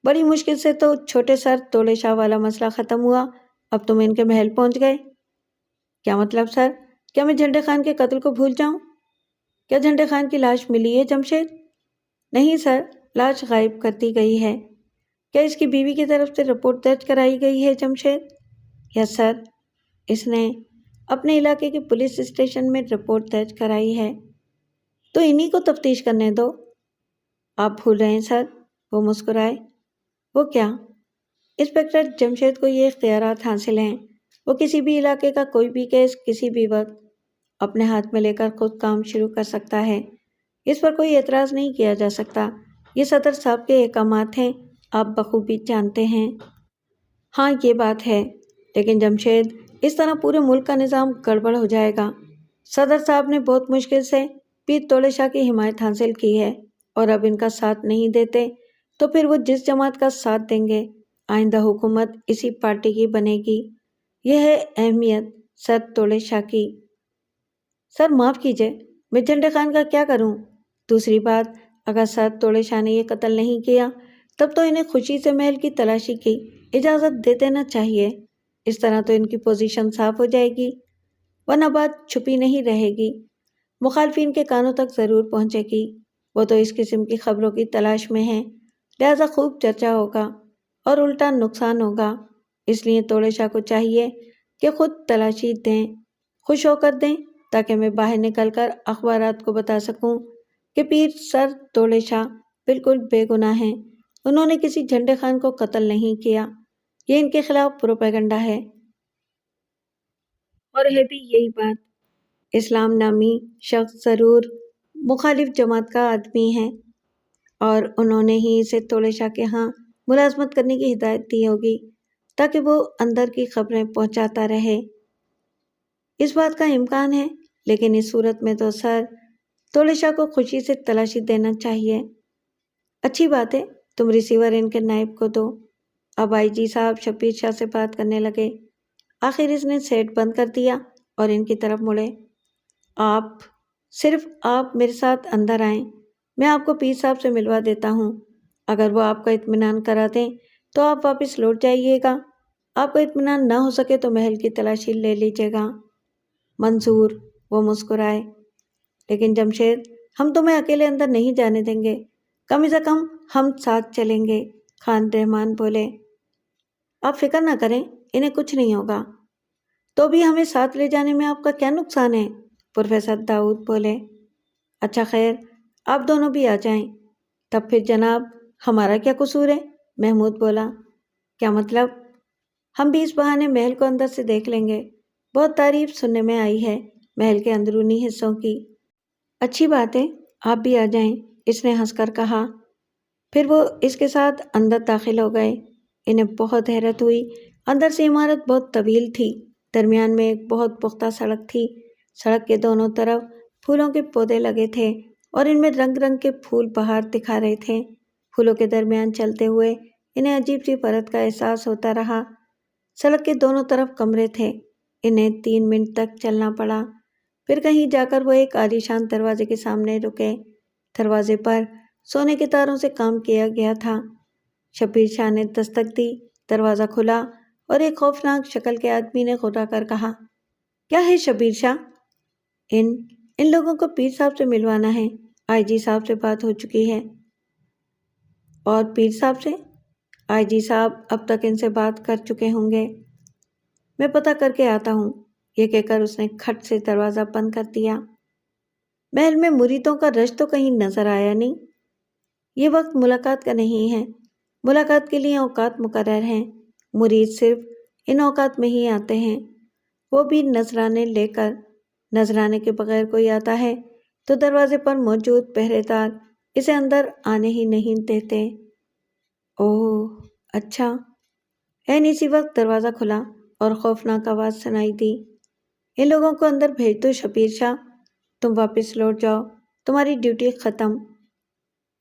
بڑی مشکل سے تو چھوٹے سر توڑے شاہ والا مسئلہ ختم ہوا، اب تم ان کے محل پہنچ گئے۔ کیا مطلب سر؟ کیا میں جھنڈے خان کے قتل کو بھول جاؤں؟ کیا جھنڈے خان کی لاش ملی ہے جمشید؟ نہیں سر، لاش غائب کر دی گئی ہے۔ کیا اس کی بیوی کی طرف سے رپورٹ درج کرائی گئی ہے جمشید؟ یس سر، اس نے اپنے علاقے کے پولیس اسٹیشن میں رپورٹ درج کرائی ہے۔ تو انہی کو تفتیش کرنے دو۔ آپ بھول رہے ہیں سر، وہ مسکرائے۔ وہ کیا؟ انسپکٹر جمشید کو یہ اختیارات حاصل ہیں، وہ کسی بھی علاقے کا کوئی بھی کیس کسی بھی وقت اپنے ہاتھ میں لے کر خود کام شروع کر سکتا ہے، اس پر کوئی اعتراض نہیں کیا جا سکتا۔ یہ صدر صاحب کے احکامات ہیں، آپ بخوبی جانتے ہیں۔ ہاں یہ بات ہے، لیکن جمشید اس طرح پورے ملک کا نظام گڑبڑ ہو جائے گا۔ صدر صاحب نے بہت مشکل سے پیر توڑے شاہ کی حمایت حاصل کی ہے اور اب ان کا ساتھ نہیں دیتے تو پھر وہ جس جماعت کا ساتھ دیں گے آئندہ حکومت اسی پارٹی کی بنے گی۔ یہ ہے اہمیت سر توڑے شاہ کی۔ سر معاف کیجئے، میں جھنڈے خان کا کیا کروں؟ دوسری بات، اگر سر توڑے شاہ نے یہ قتل نہیں کیا تب تو انہیں خوشی سے محل کی تلاشی کی اجازت دے دینا چاہیے، اس طرح تو ان کی پوزیشن صاف ہو جائے گی، ورنہ بات چھپی نہیں رہے گی۔ مخالفین کے کانوں تک ضرور پہنچے گی۔ وہ تو اس قسم کی خبروں کی تلاش میں ہیں، لہذا خوب چرچا ہوگا اور الٹا نقصان ہوگا۔ اس لیے توڑے شاہ کو چاہیے کہ خود تلاشی دیں، خوش ہو کر دیں، تاکہ میں باہر نکل کر اخبارات کو بتا سکوں کہ پیر سر توڑے شاہ بالکل بے گناہ ہیں، انہوں نے کسی جھنڈے خان کو قتل نہیں کیا، یہ ان کے خلاف پروپیگنڈا ہے۔ اور ہے بھی یہی بات، اسلام نامی شخص ضرور مخالف جماعت کا آدمی ہے اور انہوں نے ہی اسے توڑے شاہ کے ہاں ملازمت کرنے کی ہدایت دی ہوگی تاکہ وہ اندر کی خبریں پہنچاتا رہے۔ اس بات کا امکان ہے، لیکن اس صورت میں تو سر توڑے شاہ کو خوشی سے تلاشی دینا چاہیے۔ اچھی بات ہے، تم ریسیور ان کے نائب کو دو۔ اب آئی جی صاحب شبیر شاہ سے بات کرنے لگے۔ آخر اس نے سیٹ بند کر دیا اور ان کی طرف مڑے۔ صرف آپ میرے ساتھ اندر آئیں، میں آپ کو پیر صاحب سے ملوا دیتا ہوں۔ اگر وہ آپ کا اطمینان کرا دیں تو آپ واپس لوٹ جائیے گا، آپ کو اطمینان نہ ہو سکے تو محل کی تلاشی لے لیجیے گا۔ منظور، وہ مسکرائے۔ لیکن جمشید، ہم تمہیں اکیلے اندر نہیں جانے دیں گے، کم از کم ہم ساتھ چلیں گے، خان رحمان بولے۔ آپ فکر نہ کریں، انہیں کچھ نہیں ہوگا۔ تو بھی ہمیں ساتھ لے جانے میں آپ کا کیا نقصان ہے؟ پروفیسر داؤد بولے۔ اچھا خیر، آپ دونوں بھی آ جائیں۔ تب پھر جناب ہمارا کیا قصور ہے؟ محمود بولا۔ کیا مطلب؟ ہم بھی اس بہانے محل کو اندر سے دیکھ لیں گے، بہت تعریف سننے میں آئی ہے محل کے اندرونی حصوں کی۔ اچھی بات ہے، آپ بھی آ جائیں، اس نے ہنس کر کہا۔ پھر وہ اس کے ساتھ اندر داخل ہو گئے۔ انہیں بہت حیرت ہوئی، اندر سے عمارت بہت طویل تھی، درمیان میں ایک بہت پختہ سڑک تھی، سڑک کے دونوں طرف پھولوں کے پودے لگے تھے اور ان میں رنگ رنگ کے پھول بہار دکھا رہے تھے۔ پھولوں کے درمیان چلتے ہوئے انہیں عجیب سی پرت کا احساس ہوتا رہا۔ سڑک کے دونوں طرف کمرے تھے، انہیں 3 منٹ تک چلنا پڑا، پھر کہیں جا کر وہ ایک عالیشان دروازے کے سامنے رکے۔ دروازے پر سونے کے تاروں سے کام کیا گیا تھا۔ شبیر شاہ نے دستک دی، دروازہ کھلا اور ایک خوفناک شکل کے آدمی نے خدا کر کہا، کیا ہے شبیر شاہ؟ ان لوگوں کو پیر صاحب سے ملوانا ہے، آئی جی صاحب سے بات ہو چکی ہے۔ اور پیر صاحب سے؟ آئی جی صاحب اب تک ان سے بات کر چکے ہوں گے، میں پتہ کر کے آتا ہوں، یہ کہہ کر اس نے کھٹ سے دروازہ بند کر دیا۔ محل میں مریدوں کا رش تو کہیں نظر آیا نہیں۔ یہ وقت ملاقات کا نہیں ہے، ملاقات کے لیے اوقات مقرر ہیں، مرید صرف ان اوقات میں ہی آتے ہیں، وہ بھی نذرانے لے کر۔ نذرانے کے بغیر کوئی آتا ہے تو دروازے پر موجود پہرے دار اسے اندر آنے ہی نہیں دیتے۔ اوہ اچھا۔ عین اسی وقت دروازہ کھلا اور خوفناک آواز سنائی دی، ان لوگوں کو اندر بھیج دو شبیر شاہ، تم واپس لوٹ جاؤ، تمہاری ڈیوٹی ختم۔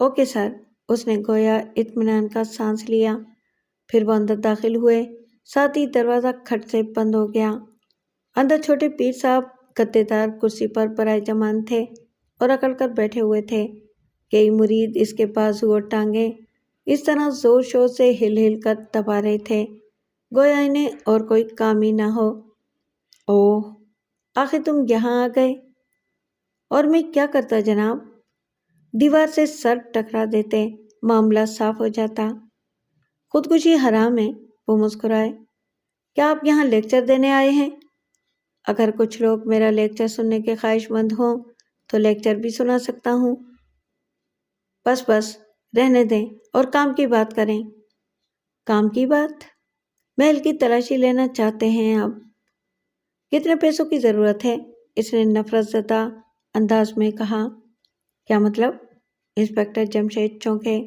اوکے سر، اس نے گویا اطمینان کا سانس لیا۔ پھر وہ اندر داخل ہوئے، ساتھ ہی دروازہ کھٹ سے بند ہو گیا۔ اندر چھوٹے پیر صاحب گدے دار کرسی پر برائے جمان تھے اور اکڑ کر بیٹھے ہوئے تھے۔ کئی مرید اس کے بازو اور ٹانگیں اس طرح زور شور سے ہل ہل کر دبا رہے تھے گویا انہیں اور کوئی کام ہی نہ ہو۔ اوہ، آخر تم یہاں آ گئے، اور میں کیا کرتا جناب؟ دیوار سے سر ٹکرا دیتے، معاملہ صاف ہو جاتا۔ خودکشی حرام ہے، وہ مسکرائے۔ کیا آپ یہاں لیکچر دینے آئے ہیں؟ اگر کچھ لوگ میرا لیکچر سننے کے خواہش مند ہوں تو لیکچر بھی سنا سکتا ہوں۔ بس رہنے دیں اور کام کی بات کریں۔ کام کی بات؟ محل کی تلاشی لینا چاہتے ہیں اب؟ کتنے پیسوں کی ضرورت ہے؟ اس نے نفرت زدہ انداز میں کہا۔ کیا مطلب؟ انسپکٹر جمشید چونکے۔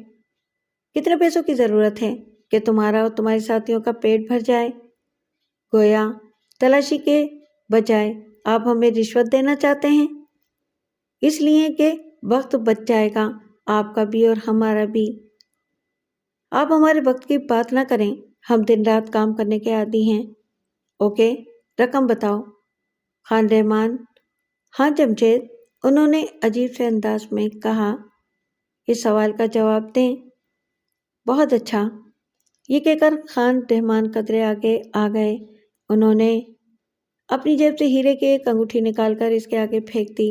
کتنے پیسوں کی ضرورت ہے کہ تمہارا اور تمہارے ساتھیوں کا پیٹ بھر جائے؟ گویا تلاشی کے بجائے آپ ہمیں رشوت دینا چاہتے ہیں، اس لیے کہ وقت بچ جائے گا آپ کا بھی اور ہمارا بھی۔ آپ ہمارے وقت کی بات نہ کریں، ہم دن رات کام کرنے کے عادی ہیں۔ اوکے، رقم بتاؤ۔ خان رحمان، ہاں جمشید، انہوں نے عجیب سے انداز میں کہا، اس سوال کا جواب دیں۔ بہت اچھا، یہ کہہ کر خان رحمان قدرے آگے آ گئے۔ انہوں نے اپنی جیب سے ہیرے کی ایک انگوٹھی نکال کر اس کے آگے پھینک دی۔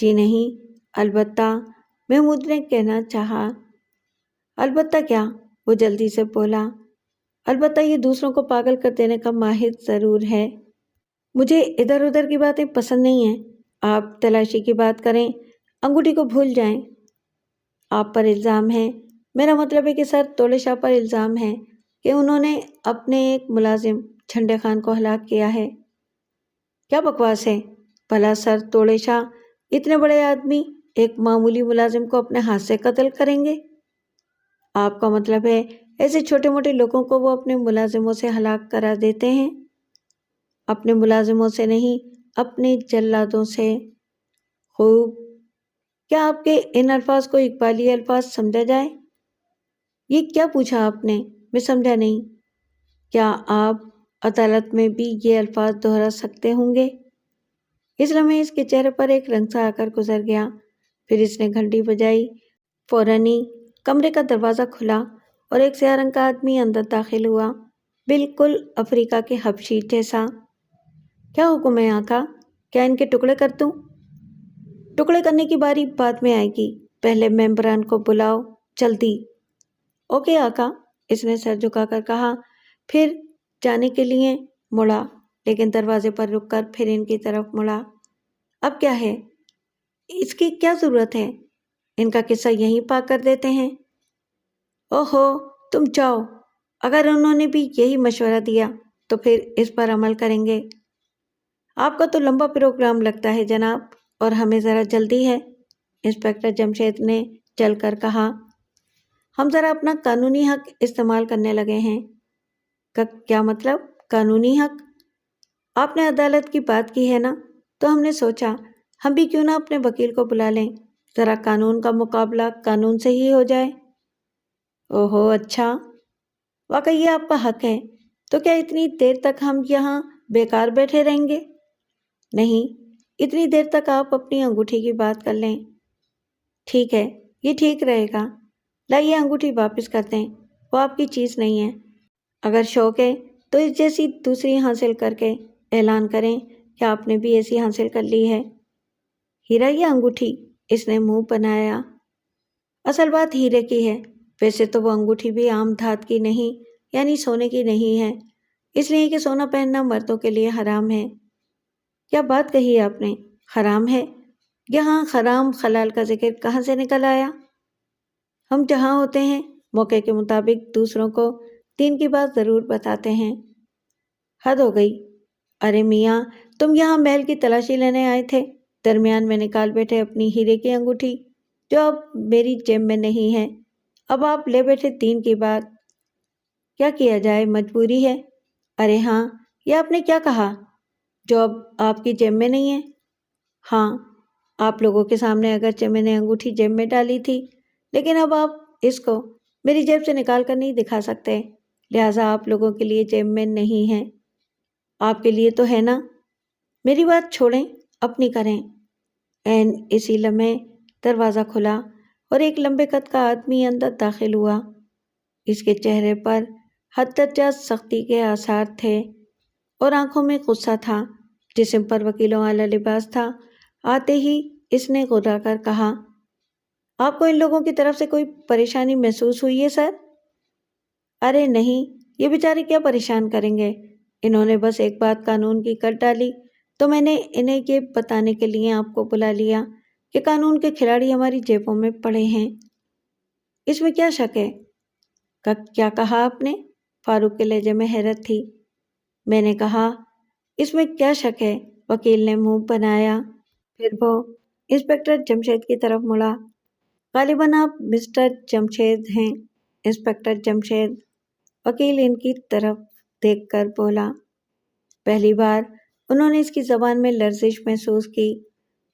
جی نہیں، البتہ محمود نے کہنا چاہا۔ البتہ کیا؟ وہ جلدی سے بولا۔ البتہ یہ دوسروں کو پاگل کر دینے کا ماہر ضرور ہے۔ مجھے ادھر ادھر کی باتیں پسند نہیں ہیں۔ آپ تلاشی کی بات کریں، انگوٹھی کو بھول جائیں۔ آپ پر الزام ہے، میرا مطلب ہے کہ سر توڑے شاہ پر الزام ہے کہ انہوں نے اپنے ایک ملازم جھنڈے خان کو ہلاک کیا ہے۔ کیا بکواس ہے؟ بھلا سر توڑے شاہ اتنے بڑے آدمی ایک معمولی ملازم کو اپنے ہاتھ سے قتل کریں گے؟ آپ کا مطلب ہے ایسے چھوٹے موٹے لوگوں کو وہ اپنے ملازموں سے ہلاک کرا دیتے ہیں؟ اپنے ملازموں سے نہیں، اپنے جلادوں سے۔ خوب، کیا آپ کے ان الفاظ کو اقبالی الفاظ سمجھا جائے؟ یہ کیا پوچھا آپ نے؟ میں سمجھا نہیں۔ کیا آپ عدالت میں بھی یہ الفاظ دہرا سکتے ہوں گے؟ اس لمحے اس کے چہرے پر ایک رنگ سا آ کر گزر گیا۔ پھر اس نے گھنٹی بجائی۔ فوراً ہی کمرے کا دروازہ کھلا اور ایک سیاہ رنگ کا آدمی اندر داخل ہوا، بالکل افریقہ کے حبشی جیسا۔ کیا حکم ہے آقا؟ کیا ان کے ٹکڑے کر دوں؟ ٹکڑے کرنے کی باری بعد میں آئے گی، پہلے ممبران کو بلاؤ، جلدی۔ اوکے آقا، اس نے سر جھکا کر کہا، پھر جانے کے لیے مڑا، لیکن دروازے پر رک کر پھر ان کی طرف مڑا۔ اب کیا ہے؟ اس کی کیا ضرورت ہے؟ ان کا قصہ یہیں پاک کر دیتے ہیں۔ اوہو، تم جاؤ۔ اگر انہوں نے بھی یہی مشورہ دیا تو پھر اس پر عمل کریں گے۔ آپ کا تو لمبا پروگرام لگتا ہے جناب، اور ہمیں ذرا جلدی ہے، انسپکٹر جمشید نے چل کر کہا۔ ہم ذرا اپنا قانونی حق استعمال کرنے لگے ہیں۔ کیا مطلب قانونی حق؟ آپ نے عدالت کی بات کی ہے نا، تو ہم نے سوچا ہم بھی کیوں نہ اپنے وکیل کو بلا لیں، ذرا قانون کا مقابلہ قانون سے ہی ہو جائے۔ اوہو، اچھا، واقعی یہ آپ کا حق ہے۔ تو کیا اتنی دیر تک ہم یہاں بیکار بیٹھے رہیں گے؟ نہیں، اتنی دیر تک آپ اپنی انگوٹھی کی بات کر لیں۔ ٹھیک ہے، یہ ٹھیک رہے گا۔ لائیے انگوٹھی واپس کر دیں، وہ آپ کی چیز نہیں ہے۔ اگر شوق ہے تو اس جیسی دوسری حاصل کر کے اعلان کریں کہ آپ نے بھی ایسی حاصل کر لی ہے۔ ہیرا یا انگوٹھی؟ اس نے منہ بنایا۔ اصل بات ہیرے کی ہے، ویسے تو وہ انگوٹھی بھی عام دھات کی نہیں، یعنی سونے کی نہیں ہے، اس لیے کہ سونا پہننا مردوں کے لیے حرام ہے۔ کیا بات کہی آپ نے؟ حرام ہے؟ یہاں حرام حلال کا ذکر کہاں سے نکل آیا؟ ہم جہاں ہوتے ہیں موقع کے مطابق دوسروں کو دین کی بات ضرور بتاتے ہیں۔ حد ہو گئی۔ ارے میاں، تم یہاں محل کی تلاشی لینے آئے تھے، درمیان میں نکال بیٹھے اپنی ہیرے کی انگوٹھی، جو اب میری جیب میں نہیں ہے۔ اب آپ لے بیٹھے دین کی بات۔ کیا کیا جائے، مجبوری ہے۔ ارے ہاں، یہ آپ نے کیا کہا؟ جو اب آپ کی جیب میں نہیں ہے؟ ہاں، آپ لوگوں کے سامنے اگرچہ میں نے انگوٹھی جیب میں ڈالی تھی، لیکن اب آپ اس کو میری جیب سے نکال کر نہیں دکھا سکتے، لہٰذا آپ لوگوں کے لیے جیب میں نہیں ہے۔ آپ کے لیے تو ہے نا؟ میری بات چھوڑیں، اپنی کریں۔ عین اسی لمحے دروازہ کھلا اور ایک لمبے قد کا آدمی اندر داخل ہوا۔ اس کے چہرے پر حد درجہ سختی کے آثار تھے اور آنکھوں میں غصہ تھا، جسم پر وکیلوں والا لباس تھا۔ آتے ہی اس نے گھبرا کر کہا، آپ کو ان لوگوں کی طرف سے کوئی پریشانی محسوس ہوئی ہے سر؟ ارے نہیں، یہ بیچارے کیا پریشان کریں گے، انہوں نے بس ایک بات قانون کی کر ڈالی، تو میں نے انہیں یہ بتانے کے لیے آپ کو بلا لیا کہ قانون کے کھلاڑی ہماری جیبوں میں پڑے ہیں۔ اس میں کیا شک ہے؟ کیا کہا آپ نے؟ فاروق کے لہجے میں حیرت تھی۔ میں نے کہا، اس میں کیا شک ہے؟ وکیل نے منہ بنایا۔ پھر وہ انسپکٹر جمشید کی طرف مڑا۔ غالباً آپ مسٹر جمشید ہیں، انسپکٹر جمشید؟ وکیل ان کی طرف دیکھ کر بولا۔ پہلی بار انہوں نے اس کی زبان میں لرزش محسوس کی،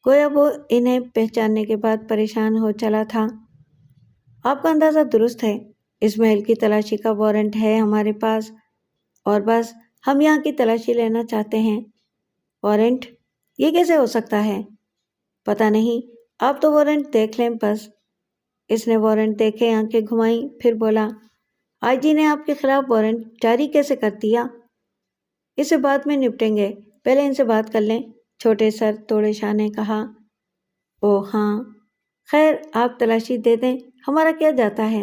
گویا وہ انہیں پہچاننے کے بعد پریشان ہو چلا تھا۔ آپ کا اندازہ درست ہے، اس محل کی تلاشی کا وارنٹ ہے ہمارے پاس، اور بس ہم یہاں کی تلاشی لینا چاہتے ہیں۔ وارنٹ؟ یہ کیسے ہو سکتا ہے؟ پتہ نہیں، آپ تو وارنٹ دیکھ لیں بس۔ اس نے وارنٹ دیکھے، آنکھیں گھمائیں، پھر بولا، آئی جی نے آپ کے خلاف وارنٹ جاری کیسے کر دیا؟ اس سے بعد میں نپٹیں گے، پہلے ان سے بات کر لیں، چھوٹے سر توڑے شاہ نے کہا۔ اوہ ہاں، خیر آپ تلاشی دے دیں، ہمارا کیا جاتا ہے؟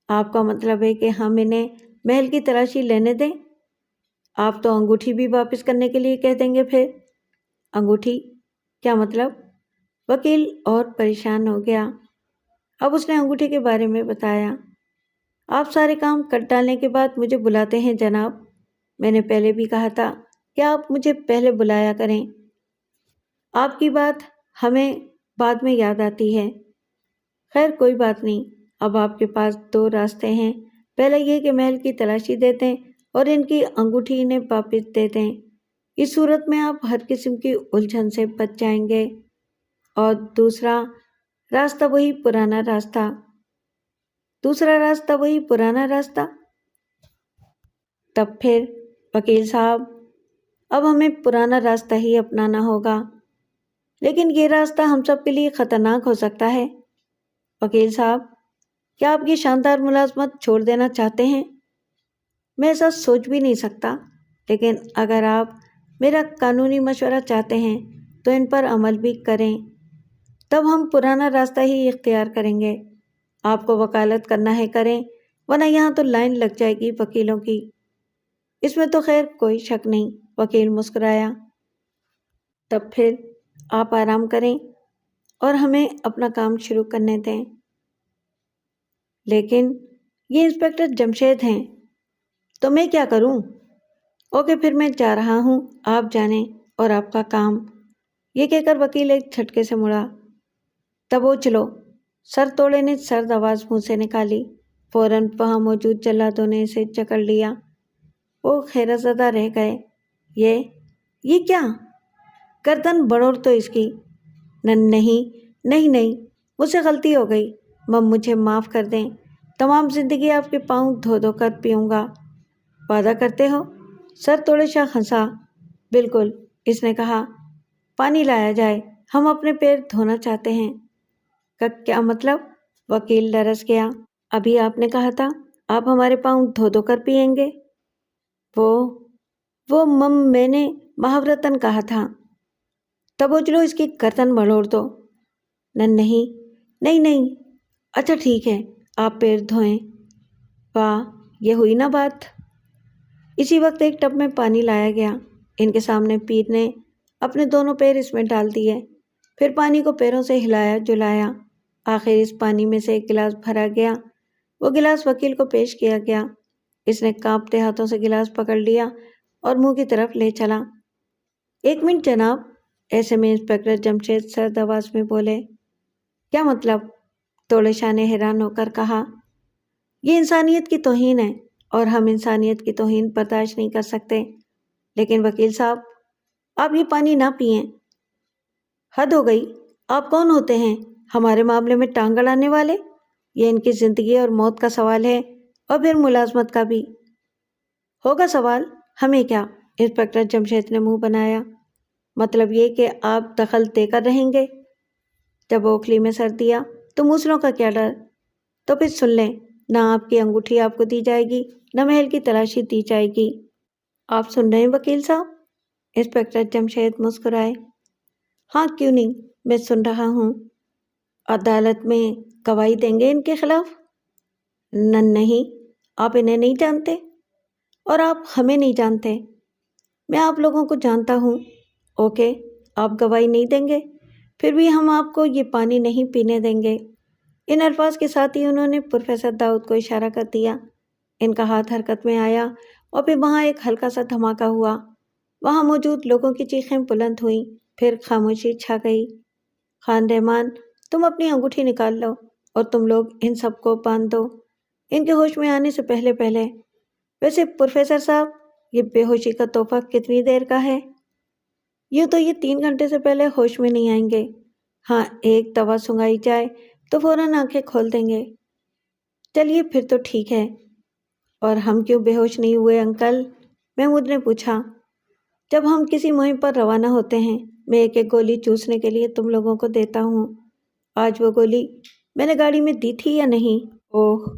آپ کا مطلب ہے کہ ہم انہیں محل کی تلاشی لینے دیں؟ آپ تو انگوٹھی بھی واپس کرنے کے لیے کہہ دیں گے پھر۔ انگوٹھی؟ کیا مطلب؟ وکیل اور پریشان ہو گیا۔ اب اس نے انگوٹھی کے بارے میں بتایا۔ آپ سارے کام کر ڈالنے کے بعد مجھے بلاتے ہیں جناب، میں نے پہلے بھی کہا تھا کہ آپ مجھے پہلے بلایا کریں۔ آپ کی بات ہمیں بعد میں یاد آتی ہے۔ خیر کوئی بات نہیں، اب آپ کے پاس دو راستے ہیں، پہلے یہ کہ محل کی تلاشی دیتے ہیں اور ان کی انگوٹھی انہیں واپس دے دیں۔ اس صورت میں آپ ہر قسم کی الجھن سے بچ جائیں گے، اور دوسرا راستہ وہی پرانا راستہ۔ دوسرا راستہ وہی پرانا راستہ؟ تب پھر وکیل صاحب اب ہمیں پرانا راستہ ہی اپنانا ہوگا، لیکن یہ راستہ ہم سب کے لیے خطرناک ہو سکتا ہے۔ وکیل صاحب کیا آپ یہ شاندار ملازمت چھوڑ دینا چاہتے ہیں؟ میں ایسا سوچ بھی نہیں سکتا، لیکن اگر آپ میرا قانونی مشورہ چاہتے ہیں تو ان پر عمل بھی کریں، تب ہم پرانا راستہ ہی اختیار کریں گے۔ آپ کو وکالت کرنا ہے کریں، ورنہ یہاں تو لائن لگ جائے گی وکیلوں کی۔ اس میں تو خیر کوئی شک نہیں، وکیل مسکرایا۔ تب پھر آپ آرام کریں اور ہمیں اپنا کام شروع کرنے دیں۔ لیکن یہ انسپکٹر جمشید ہیں، تو میں کیا کروں؟ اوکے پھر میں جا رہا ہوں، آپ جانیں اور آپ کا کام۔ یہ کہہ کر وکیل ایک جھٹکے سے مڑا۔ تب وہ چلو، سر توڑے نے سرد آواز منہ سے نکالی۔ فوراً وہاں موجود جلادوں نے اسے جکڑ لیا۔ وہ حیرت زدہ رہ گئے۔ یہ کیا؟ گردن بڑوڑ تو اس کی۔ نہیں، مجھ سے غلطی ہو گئی، مجھے معاف کر دیں، تمام زندگی آپ کے پاؤں دھو دھو کر پیوں گا۔ وعدہ کرتے ہو؟ سر توڑے شاہ ہنسا۔ بالکل، اس نے کہا، پانی لایا جائے، ہم اپنے پیر دھونا چاہتے ہیں۔ کیا مطلب؟ وکیل لرز گیا۔ ابھی آپ نے کہا تھا آپ ہمارے پاؤں دھو دھو کر پیئیں گے۔ میں نے محاورتاً کہا تھا۔ تب وہ چلو اس کی گردن مروڑ دو۔ نہیں، اچھا ٹھیک ہے، آپ پیر دھوئیں۔ واہ، یہ ہوئی نا بات۔ اسی وقت ایک ٹب میں پانی لایا گیا۔ ان کے سامنے پیر نے اپنے دونوں پیر اس میں ڈال دیے، پھر پانی کو پیروں سے ہلایا جلایا۔ آخر اس پانی میں سے ایک گلاس بھرا گیا۔ وہ گلاس وکیل کو پیش کیا گیا۔ اس نے کانپتے ہاتھوں سے گلاس پکڑ لیا اور منہ کی طرف لے چلا۔ ایک منٹ جناب، ایسے میں انسپکٹر جمشید سرد آواز میں بولے۔ کیا مطلب؟ توڑے شاہ نے حیران ہو کر کہا۔ یہ انسانیت کی توہین ہے اور ہم انسانیت کی توہین برداشت نہیں کر سکتے۔ لیکن وکیل صاحب آپ یہ پانی نہ پئیں۔ حد ہو گئی، آپ کون ہوتے ہیں ہمارے معاملے میں ٹانگ اڑانے والے؟ یہ ان کی زندگی اور موت کا سوال ہے، اور پھر ملازمت کا بھی ہوگا سوال۔ ہمیں کیا؟ انسپکٹر جمشید نے منہ بنایا۔ مطلب یہ کہ آپ دخل دے کر رہیں گے؟ جب اوکھلی میں سر دیا تو موسلوں کا کیا ڈر؟ تو پھر سن لیں، نہ آپ کی انگوٹھی آپ کو دی جائے گی، نہ محل کی تلاشی دی جائے گی۔ آپ سن رہے ہیں وکیل صاحب؟ انسپکٹر جمشید مسکرائے۔ ہاں کیوں نہیں، میں سن رہا ہوں۔ عدالت میں گواہی دیں گے ان کے خلاف؟ نہیں، آپ انہیں نہیں جانتے اور آپ ہمیں نہیں جانتے۔ میں آپ لوگوں کو جانتا ہوں۔ اوکے، آپ گواہی نہیں دیں گے، پھر بھی ہم آپ کو یہ پانی نہیں پینے دیں گے۔ ان الفاظ کے ساتھ ہی انہوں نے پروفیسر داؤد کو اشارہ کر دیا۔ ان کا ہاتھ حرکت میں آیا اور پھر وہاں ایک ہلکا سا دھماکہ ہوا۔ وہاں موجود لوگوں کی چیخیں بلند ہوئیں، پھر خاموشی چھا گئی۔ خان رحمان، تم اپنی انگوٹھی نکال لو اور تم لوگ ان سب کو باندھ دو، ان کے ہوش میں آنے سے پہلے۔ ویسے پروفیسر صاحب، یہ بے ہوشی کا تحفہ کتنی دیر کا ہے؟ یوں تو یہ 3 گھنٹے سے پہلے ہوش میں نہیں آئیں گے۔ ہاں، ایک دوا سنگائی جائے تو فوراً آنکھیں کھول دیں گے۔ چلیے پھر تو ٹھیک ہے۔ اور ہم کیوں بے ہوش نہیں ہوئے انکل؟ محمود نے پوچھا۔ جب ہم کسی مہم پر روانہ ہوتے ہیں، میں ایک ایک گولی چوسنے کے لیے تم لوگوں کو دیتا ہوں۔ آج وہ گولی میں نے گاڑی میں دی تھی یا نہیں؟ اوہ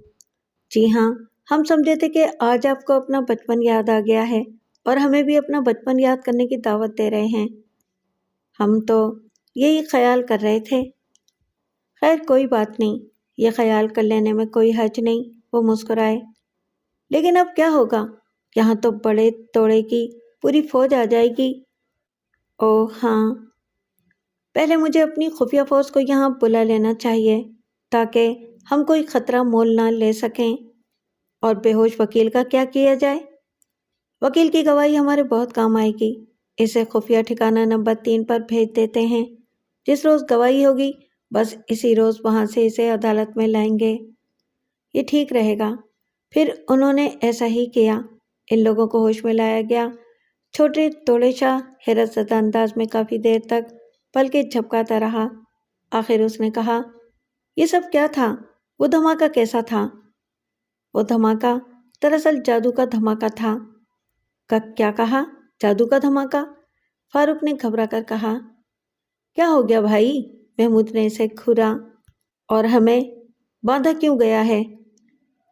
جی ہاں، ہم سمجھے تھے کہ آج آپ کو اپنا بچپن یاد آ گیا ہے اور ہمیں بھی اپنا بچپن یاد کرنے کی دعوت دے رہے ہیں۔ ہم تو یہی خیال کر رہے تھے۔ خیر کوئی بات نہیں، یہ خیال کر لینے میں کوئی حرج نہیں، وہ مسکرائے۔ لیکن اب کیا ہوگا؟ یہاں تو بڑے توڑے کی پوری فوج آ جائے گی۔ اوہ ہاں، پہلے مجھے اپنی خفیہ فوج کو یہاں بلا لینا چاہیے تاکہ ہم کوئی خطرہ مول نہ لے سکیں۔ اور بے ہوش وکیل کا کیا کیا جائے؟ وکیل کی گواہی ہمارے بہت کام آئے گی۔ اسے خفیہ ٹھکانہ نمبر 3 پر بھیج دیتے ہیں۔ جس روز گواہی ہوگی بس اسی روز وہاں سے اسے عدالت میں لائیں گے۔ یہ ٹھیک رہے گا۔ پھر انہوں نے ایسا ہی کیا۔ ان لوگوں کو ہوش میں لایا گیا۔ چھوٹے توڑے شاہ حیرت زدہ انداز میں کافی دیر تک پلکیں جھپکاتا رہا۔ آخر اس نے کہا، یہ سب کیا تھا؟ وہ دھماکہ کیسا تھا؟ وہ دھماکہ دراصل جادو کا دھماکہ تھا۔ کیا کہا؟ جادو کا دھماکہ؟ فاروق نے گھبرا کر کہا۔ کیا ہو گیا بھائی؟ محمود نے اسے گھورا۔ اور ہمیں باندھا کیوں گیا ہے؟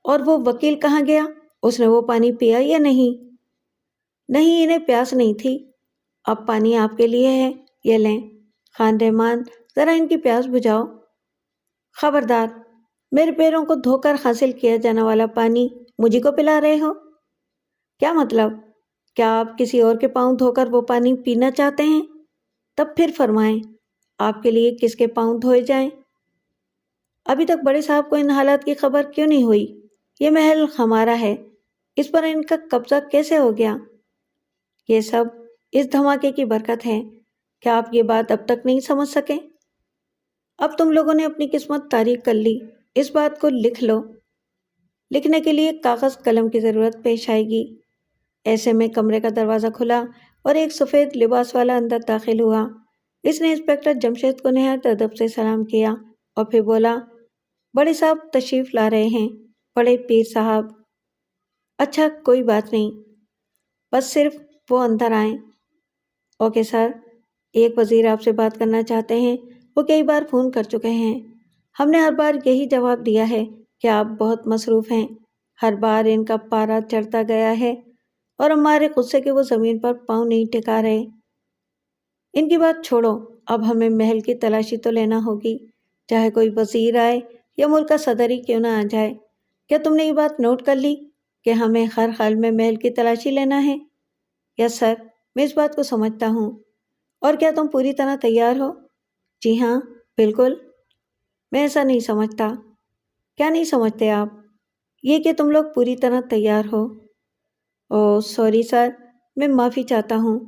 اور وہ وکیل کہاں گیا؟ اس نے وہ پانی پیا یا نہیں؟ نہیں، انہیں پیاس نہیں تھی۔ اب پانی آپ کے لیے ہے، یہ لیں۔ خان رحمان، ذرا ان کی پیاس بجھاؤ۔ خبردار، میرے پیروں کو دھو کر حاصل کیا جانے والا پانی مجھے کو پلا رہے ہو؟ کیا مطلب؟ کیا آپ کسی اور کے پاؤں دھو کر وہ پانی پینا چاہتے ہیں؟ تب پھر فرمائیں، آپ کے لیے کس کے پاؤں دھوئے جائیں؟ ابھی تک بڑے صاحب کو ان حالات کی خبر کیوں نہیں ہوئی؟ یہ محل ہمارا ہے، اس پر ان کا قبضہ کیسے ہو گیا؟ یہ سب اس دھماکے کی برکت ہے۔ کیا آپ یہ بات اب تک نہیں سمجھ سکے؟ اب تم لوگوں نے اپنی قسمت تاریک کر لی۔ اس بات کو لکھ لو۔ لکھنے کے لیے کاغذ قلم کی ضرورت پیش آئے گی۔ ایسے میں کمرے کا دروازہ کھلا اور ایک سفید لباس والا اندر داخل ہوا۔ اس نے انسپکٹر جمشید کو نہایت ادب سے سلام کیا اور پھر بولا، بڑے صاحب تشریف لا رہے ہیں، بڑے پیر صاحب۔ اچھا کوئی بات نہیں، بس صرف وہ اندر آئیں۔ اوکے سر، ایک وزیر آپ سے بات کرنا چاہتے ہیں، وہ کئی بار فون کر چکے ہیں۔ ہم نے ہر بار یہی جواب دیا ہے کہ آپ بہت مصروف ہیں۔ ہر بار ان کا پارا چڑھتا گیا ہے اور ہمارے غصے کے وہ زمین پر پاؤں نہیں ٹکا رہے۔ ان کی بات چھوڑو، اب ہمیں محل کی تلاشی تو لینا ہوگی، چاہے کوئی وزیر آئے یا ملک کا صدر ہی کیوں نہ آ جائے۔ کیا تم نے یہ بات نوٹ کر لی کہ ہمیں ہر حال میں محل کی تلاشی لینا ہے؟ یس سر، میں اس بات کو سمجھتا ہوں۔ اور کیا تم پوری طرح تیار ہو؟ جی ہاں، بالکل۔ میں ایسا نہیں سمجھتا۔ کیا نہیں سمجھتے آپ؟ یہ کہ تم لوگ پوری طرح تیار ہو۔ اوہ سوری سر، میں معافی چاہتا ہوں۔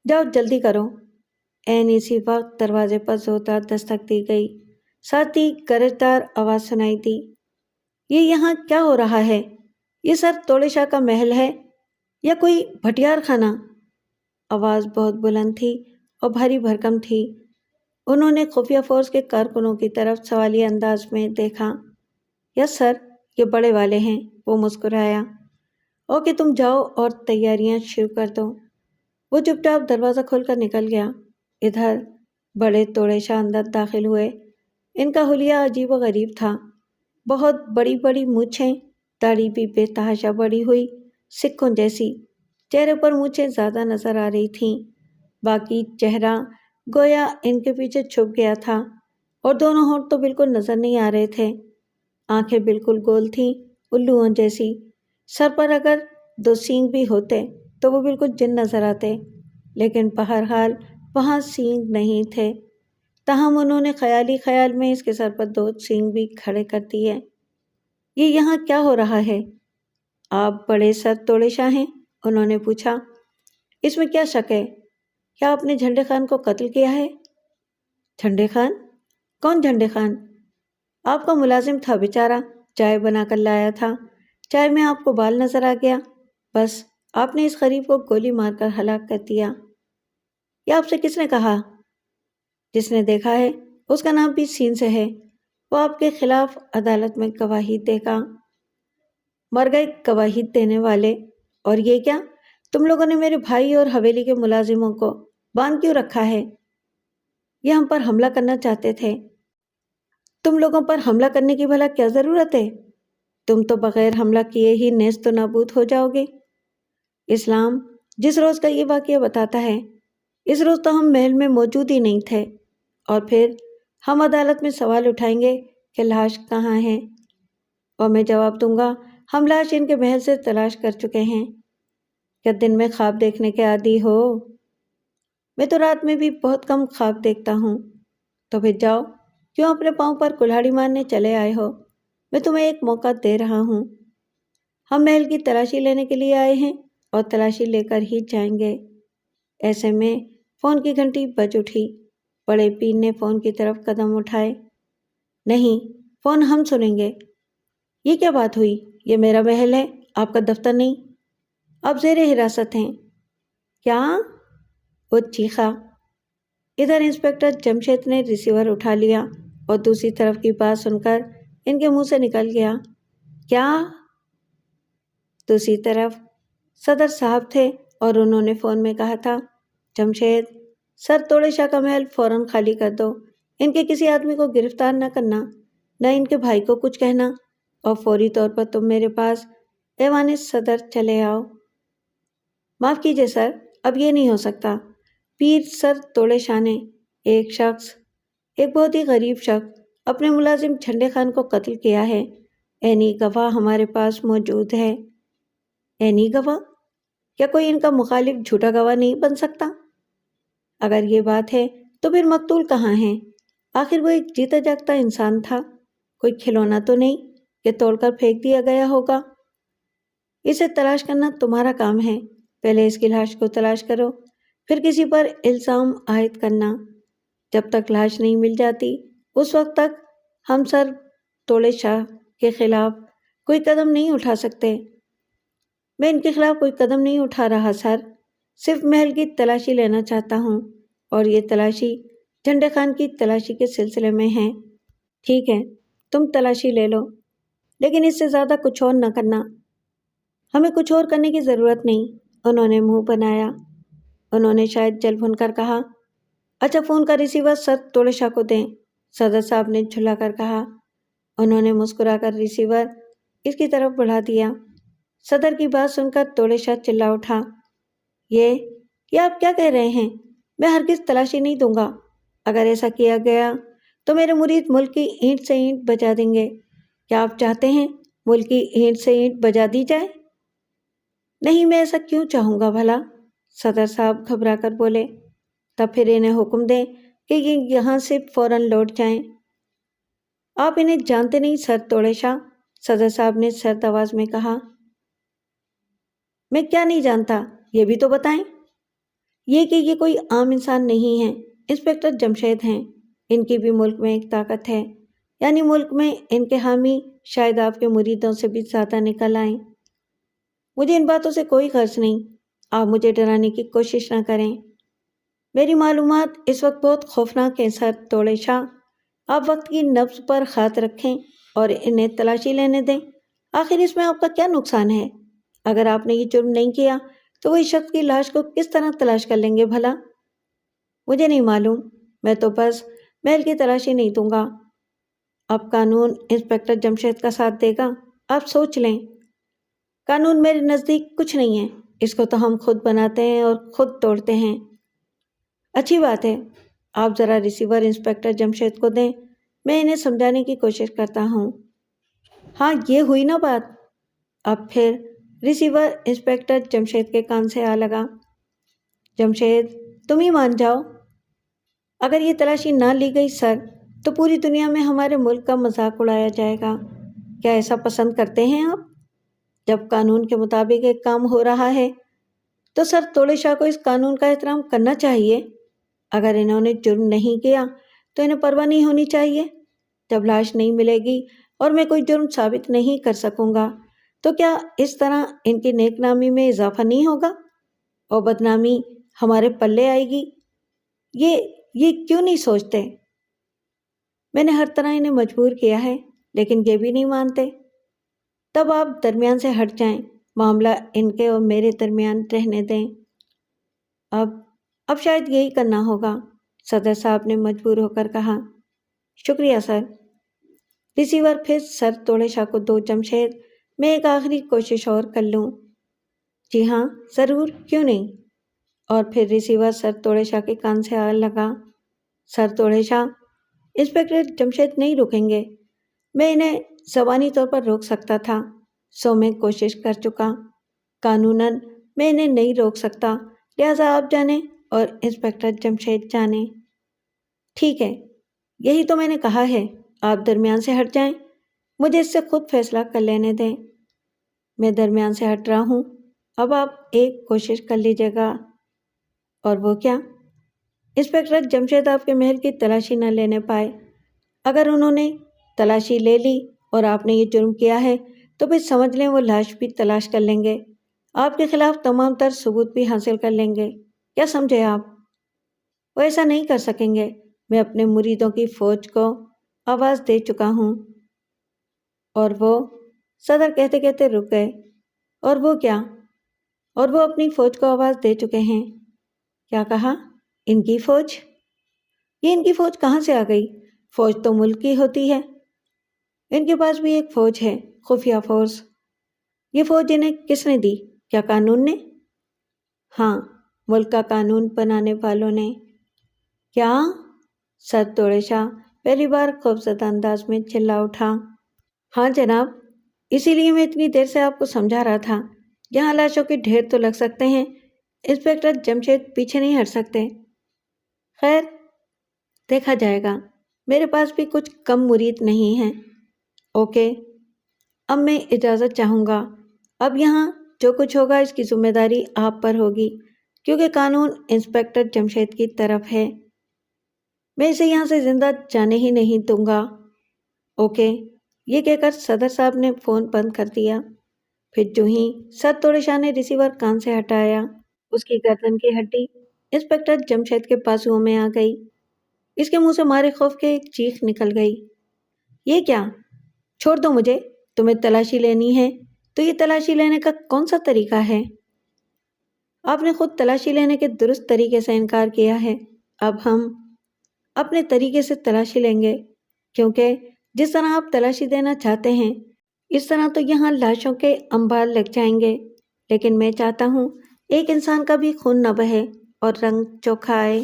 جاؤ جلدی کرو۔ عین اسی وقت دروازے پر زوردار دستک دی گئی، ساتھ ہی گرجدار آواز سنائی دی، یہ یہاں کیا ہو رہا ہے؟ یہ سر توڑے شاہ کا محل ہے یا کوئی بھٹیار خانہ؟ آواز بہت بلند تھی اور بھاری بھرکم تھی۔ انہوں نے خفیہ فورس کے کارکنوں کی طرف سوالیہ انداز میں دیکھا۔ یس سر، یہ بڑے والے ہیں، وہ مسکرایا۔ اوکے تم جاؤ اور تیاریاں شروع کر دو۔ وہ چپ چاپ دروازہ کھول کر نکل گیا۔ ادھر بڑے توڑے شاہ اندر داخل ہوئے۔ ان کا حلیہ عجیب و غریب تھا۔ بہت بڑی بڑی مونچھیں، داڑھی بھی بے تحاشا بڑی ہوئی، سکوں جیسی۔ چہرے پر مونچھیں زیادہ نظر آ رہی تھیں، باقی چہرہ گویا ان کے پیچھے چھپ گیا تھا، اور دونوں ہونٹ تو بالکل نظر نہیں آ رہے تھے۔ آنکھیں بالکل گول تھیں، الوؤں جیسی۔ سر پر اگر 2 سینگ بھی ہوتے تو وہ بالکل جن نظر آتے، لیکن بہرحال وہاں سینگ نہیں تھے۔ تاہم انہوں نے خیالی خیال میں اس کے سر پر 2 سینگ بھی کھڑے کر دیے۔ یہ یہاں کیا ہو رہا ہے؟ آپ بڑے سر توڑے شاہ ہیں؟ انہوں نے پوچھا۔ اس میں کیا شک ہے؟ کیا آپ نے جھنڈے خان کو قتل کیا ہے؟ جھنڈے خان؟ کون جھنڈے خان؟ آپ کا ملازم تھا بیچارہ، چائے بنا کر لایا تھا، چائے میں آپ کو بال نظر آ گیا، بس آپ نے اس غریب کو گولی مار کر ہلاک کر دیا۔ یہ آپ سے کس نے کہا؟ جس نے دیکھا ہے، اس کا نام بھی سین سے ہے، وہ آپ کے خلاف عدالت میں گواہی دے گا۔ مر گئے گواہی دینے والے؟ اور یہ کیا؟ تم لوگوں نے میرے بھائی اور حویلی کے ملازموں کو باندھ کیوں رکھا ہے؟ یہ ہم پر حملہ کرنا چاہتے تھے۔ تم لوگوں پر حملہ کرنے کی بھلا کیا ضرورت ہے؟ تم تو بغیر حملہ کیے ہی نیست و نابود ہو جاؤ گے۔ اسلام جس روز کا یہ واقعہ بتاتا ہے، اس روز تو ہم محل میں موجود ہی نہیں تھے۔ اور پھر ہم عدالت میں سوال اٹھائیں گے کہ لاش کہاں ہے، اور میں جواب دوں گا ہم لاش ان کے محل سے تلاش کر چکے ہیں۔ کیا دن میں خواب دیکھنے کے عادی ہو؟ میں تو رات میں بھی بہت کم خواب دیکھتا ہوں۔ تو پھر جاؤ، کیوں اپنے پاؤں پر کلہاڑی مارنے چلے آئے ہو؟ میں تمہیں ایک موقع دے رہا ہوں۔ ہم محل کی تلاشی لینے کے لیے آئے ہیں اور تلاشی لے کر ہی جائیں گے۔ ایسے میں فون کی گھنٹی بج اٹھی۔ بڑے پیر نے فون کی طرف قدم اٹھائے۔ نہیں، فون ہم سنیں گے۔ یہ کیا بات ہوئی؟ یہ میرا محل ہے، آپ کا دفتر نہیں۔ آپ زیر حراست ہیں۔ کیا؟ وہ چیخا۔ ادھر انسپکٹر جمشید نے ریسیور اٹھا لیا اور دوسری طرف کی بات سن کر ان کے منہ سے نکل گیا، کیا؟ دوسری طرف صدر صاحب تھے اور انہوں نے فون میں کہا تھا، جمشید، سر توڑے شاہ کا محل فوراً خالی کر دو۔ ان کے کسی آدمی کو گرفتار نہ کرنا، نہ ان کے بھائی کو کچھ کہنا، اور فوری طور پر تم میرے پاس ایوان صدر چلے آؤ۔ معاف کیجیے سر، اب یہ نہیں ہو سکتا۔ پیر سر توڑے شاہ نے ایک بہت ہی غریب شخص اپنے ملازم جھنڈے خان کو قتل کیا ہے۔ عینی گواہ ہمارے پاس موجود ہے۔ عینی گواہ؟ کیا کوئی ان کا مخالف جھوٹا گواہ نہیں بن سکتا؟ اگر یہ بات ہے تو پھر مقتول کہاں ہے؟ آخر وہ ایک جیتا جاگتا انسان تھا، کوئی کھلونا تو نہیں کہ توڑ کر پھینک دیا گیا ہوگا۔ اسے تلاش کرنا تمہارا کام ہے۔ پہلے اس کی لاش کو تلاش کرو، پھر کسی پر الزام عائد کرنا۔ جب تک لاش نہیں مل جاتی اس وقت تک ہم سر توڑے شاہ کے خلاف کوئی قدم نہیں اٹھا سکتے۔ میں ان کے خلاف کوئی قدم نہیں اٹھا رہا سر، صرف محل کی تلاشی لینا چاہتا ہوں، اور یہ تلاشی جھنڈے خان کی تلاشی کے سلسلے میں ہے۔ ٹھیک ہے، تم تلاشی لے لو، لیکن اس سے زیادہ کچھ اور نہ کرنا۔ ہمیں کچھ اور کرنے کی ضرورت نہیں۔ انہوں نے منہ بنایا۔ انہوں نے شاید جل بھن کر کہا، اچھا فون کا ریسیور سر توڑے شاہ کو دیں۔ صدر صاحب نے جھلا کر کہا۔ انہوں نے مسکرا کر ریسیور اس کی طرف بڑھا دیا۔ صدر کی بات سن کر توڑے شاہ چلا اٹھا، یہ آپ کیا کہہ رہے ہیں؟ میں ہرگز تلاشی نہیں دوں گا۔ اگر ایسا کیا گیا تو میرے مرید ملک کی اینٹ سے اینٹ بجا دیں گے۔ کیا آپ چاہتے ہیں ملک کی اینٹ سے اینٹ بجا دی جائے؟ نہیں، میں ایسا کیوں چاہوں گا بھلا؟ صدر صاحب گھبرا کر بولے۔ تب پھر انہیں حکم دیں کہ یہ یہاں سے فوراً لوٹ جائیں۔ آپ انہیں جانتے نہیں سر توڑے شاہ، صدر صاحب نے سرد آواز میں کہا۔ میں کیا نہیں جانتا، یہ بھی تو بتائیں۔ یہ کہ یہ کوئی عام انسان نہیں ہے، انسپکٹر جمشید ہیں۔ ان کی بھی ملک میں ایک طاقت ہے، یعنی ملک میں ان کے حامی شاید آپ کے مریدوں سے بھی زیادہ نکل آئیں۔ مجھے ان باتوں سے کوئی غرض نہیں، آپ مجھے ڈرانے کی کوشش نہ کریں۔ میری معلومات اس وقت بہت خوفناک ہیں سر توڑے شاہ۔ آپ وقت کی نبض پر ہاتھ رکھیں اور انہیں تلاشی لینے دیں۔ آخر اس میں آپ کا کیا نقصان ہے؟ اگر آپ نے یہ جرم نہیں کیا تو وہ اس شخص کی لاش کو کس طرح تلاش کر لیں گے بھلا؟ مجھے نہیں معلوم، میں تو بس محل کی تلاشی نہیں دوں گا۔ اب قانون انسپکٹر جمشید کا ساتھ دے گا، آپ سوچ لیں۔ قانون میرے نزدیک کچھ نہیں ہے، اس کو تو ہم خود بناتے ہیں اور خود توڑتے ہیں۔ اچھی بات ہے، آپ ذرا ریسیور انسپکٹر جمشید کو دیں، میں انہیں سمجھانے کی کوشش کرتا ہوں۔ ہاں، یہ ہوئی نا بات۔ اب پھر ریسیور انسپکٹر جمشید کے کان سے آ لگا، جمشید تم ہی مان جاؤ، اگر یہ تلاشی نہ لی گئی سر تو پوری دنیا میں ہمارے ملک کا مذاق اڑایا جائے گا۔ کیا ایسا پسند کرتے ہیں آپ؟ جب قانون کے مطابق ایک کام ہو رہا ہے تو سر توڑے شاہ کو اس قانون کا احترام کرنا چاہیے۔ اگر انہوں نے جرم نہیں کیا تو انہیں پرواہ نہیں ہونی چاہیے۔ جب لاش نہیں ملے گی اور میں کوئی جرم ثابت نہیں کر سکوں گا تو کیا اس طرح ان کی نیک نامی میں اضافہ نہیں ہوگا اور بدنامی ہمارے پلے آئے گی؟ یہ کیوں نہیں سوچتے؟ میں نے ہر طرح انہیں مجبور کیا ہے لیکن یہ بھی نہیں مانتے۔ تب آپ درمیان سے ہٹ جائیں، معاملہ ان کے اور میرے درمیان رہنے دیں۔ اب شاید یہی کرنا ہوگا، صدر صاحب نے مجبور ہو کر کہا۔ شکریہ سر۔ ریسیور پھر سر توڑے شاہ کو دو، جمشید میں ایک آخری کوشش اور کر لوں۔ جی ہاں ضرور، کیوں نہیں؟ اور پھر ریسیور سر توڑے شاہ کے کان سے آ لگا، سر توڑے شاہ، انسپکٹر جمشید نہیں رکیں گے۔ میں انہیں زبانی طور پر روک سکتا تھا، سو میں کوشش کر چکا۔ قانوناً میں انہیں نہیں روک سکتا، لہٰذا آپ جانیں اور انسپکٹر جمشید جانیں۔ ٹھیک ہے، یہی تو میں نے کہا ہے، آپ درمیان سے ہٹ جائیں، مجھے اس سے خود فیصلہ کر لینے دیں۔ میں درمیان سے ہٹ رہا ہوں، اب آپ ایک کوشش کر لیجیے گا۔ اور وہ کیا؟ انسپکٹر جمشید آپ کے محل کی تلاشی نہ لینے پائے۔ اگر انہوں نے تلاشی لے لی اور آپ نے یہ جرم کیا ہے تو پھر سمجھ لیں وہ لاش بھی تلاش کر لیں گے، آپ کے خلاف تمام تر ثبوت بھی حاصل کر لیں گے۔ کیا سمجھے آپ؟ وہ ایسا نہیں کر سکیں گے، میں اپنے مریدوں کی فوج کو آواز دے چکا ہوں۔ اور وہ صدر کہتے کہتے رک گئے۔ اور وہ کیا؟ اور وہ اپنی فوج کو آواز دے چکے ہیں۔ کیا کہا؟ ان کی فوج؟ یہ ان کی فوج کہاں سے آ گئی؟ فوج تو ملک کی ہوتی ہے۔ ان کے پاس بھی ایک فوج ہے، خفیہ فورس۔ یہ فوج انہیں کس نے دی؟ کیا قانون نے؟ ہاں، ملک کا قانون بنانے والوں نے۔ کیا؟ سر توڑے شاہ پہلی بار خوفزدہ انداز میں چلا اٹھا۔ ہاں جناب، اسی لیے میں اتنی دیر سے آپ کو سمجھا رہا تھا، یہاں لاشوں کے ڈھیر تو لگ سکتے ہیں، انسپکٹر جمشید پیچھے نہیں ہٹ سکتے۔ خیر، دیکھا جائے گا، میرے پاس بھی کچھ کم مرید نہیں ہیں۔ اوکے، اب میں اجازت چاہوں گا۔ اب یہاں جو کچھ ہوگا اس کی ذمہ داری آپ پر ہوگی، کیونکہ قانون انسپکٹر جمشید کی طرف ہے۔ میں اسے یہاں سے زندہ جانے ہی نہیں دوں گا۔ اوکے، یہ کہہ کر صدر صاحب نے فون بند کر دیا۔ پھر جو ہی سر توڑے شاہ نے ریسیور کان سے ہٹایا، اس کی گردن کی ہڈی انسپکٹر جمشید کے بازوؤں میں آ گئی۔ اس کے منہ سے مارے خوف کے ایک چیخ نکل گئی۔ یہ کیا؟ چھوڑ دو مجھے، تمہیں تلاشی لینی ہے تو یہ تلاشی لینے کا کون سا طریقہ ہے؟ آپ نے خود تلاشی لینے کے درست طریقے سے انکار کیا ہے، اب ہم اپنے طریقے سے تلاشی لیں گے، کیونکہ جس طرح آپ تلاشی دینا چاہتے ہیں اس طرح تو یہاں لاشوں کے انبار لگ جائیں گے، لیکن میں چاہتا ہوں ایک انسان کا بھی خون نہ بہے اور رنگ چوکھا آئے۔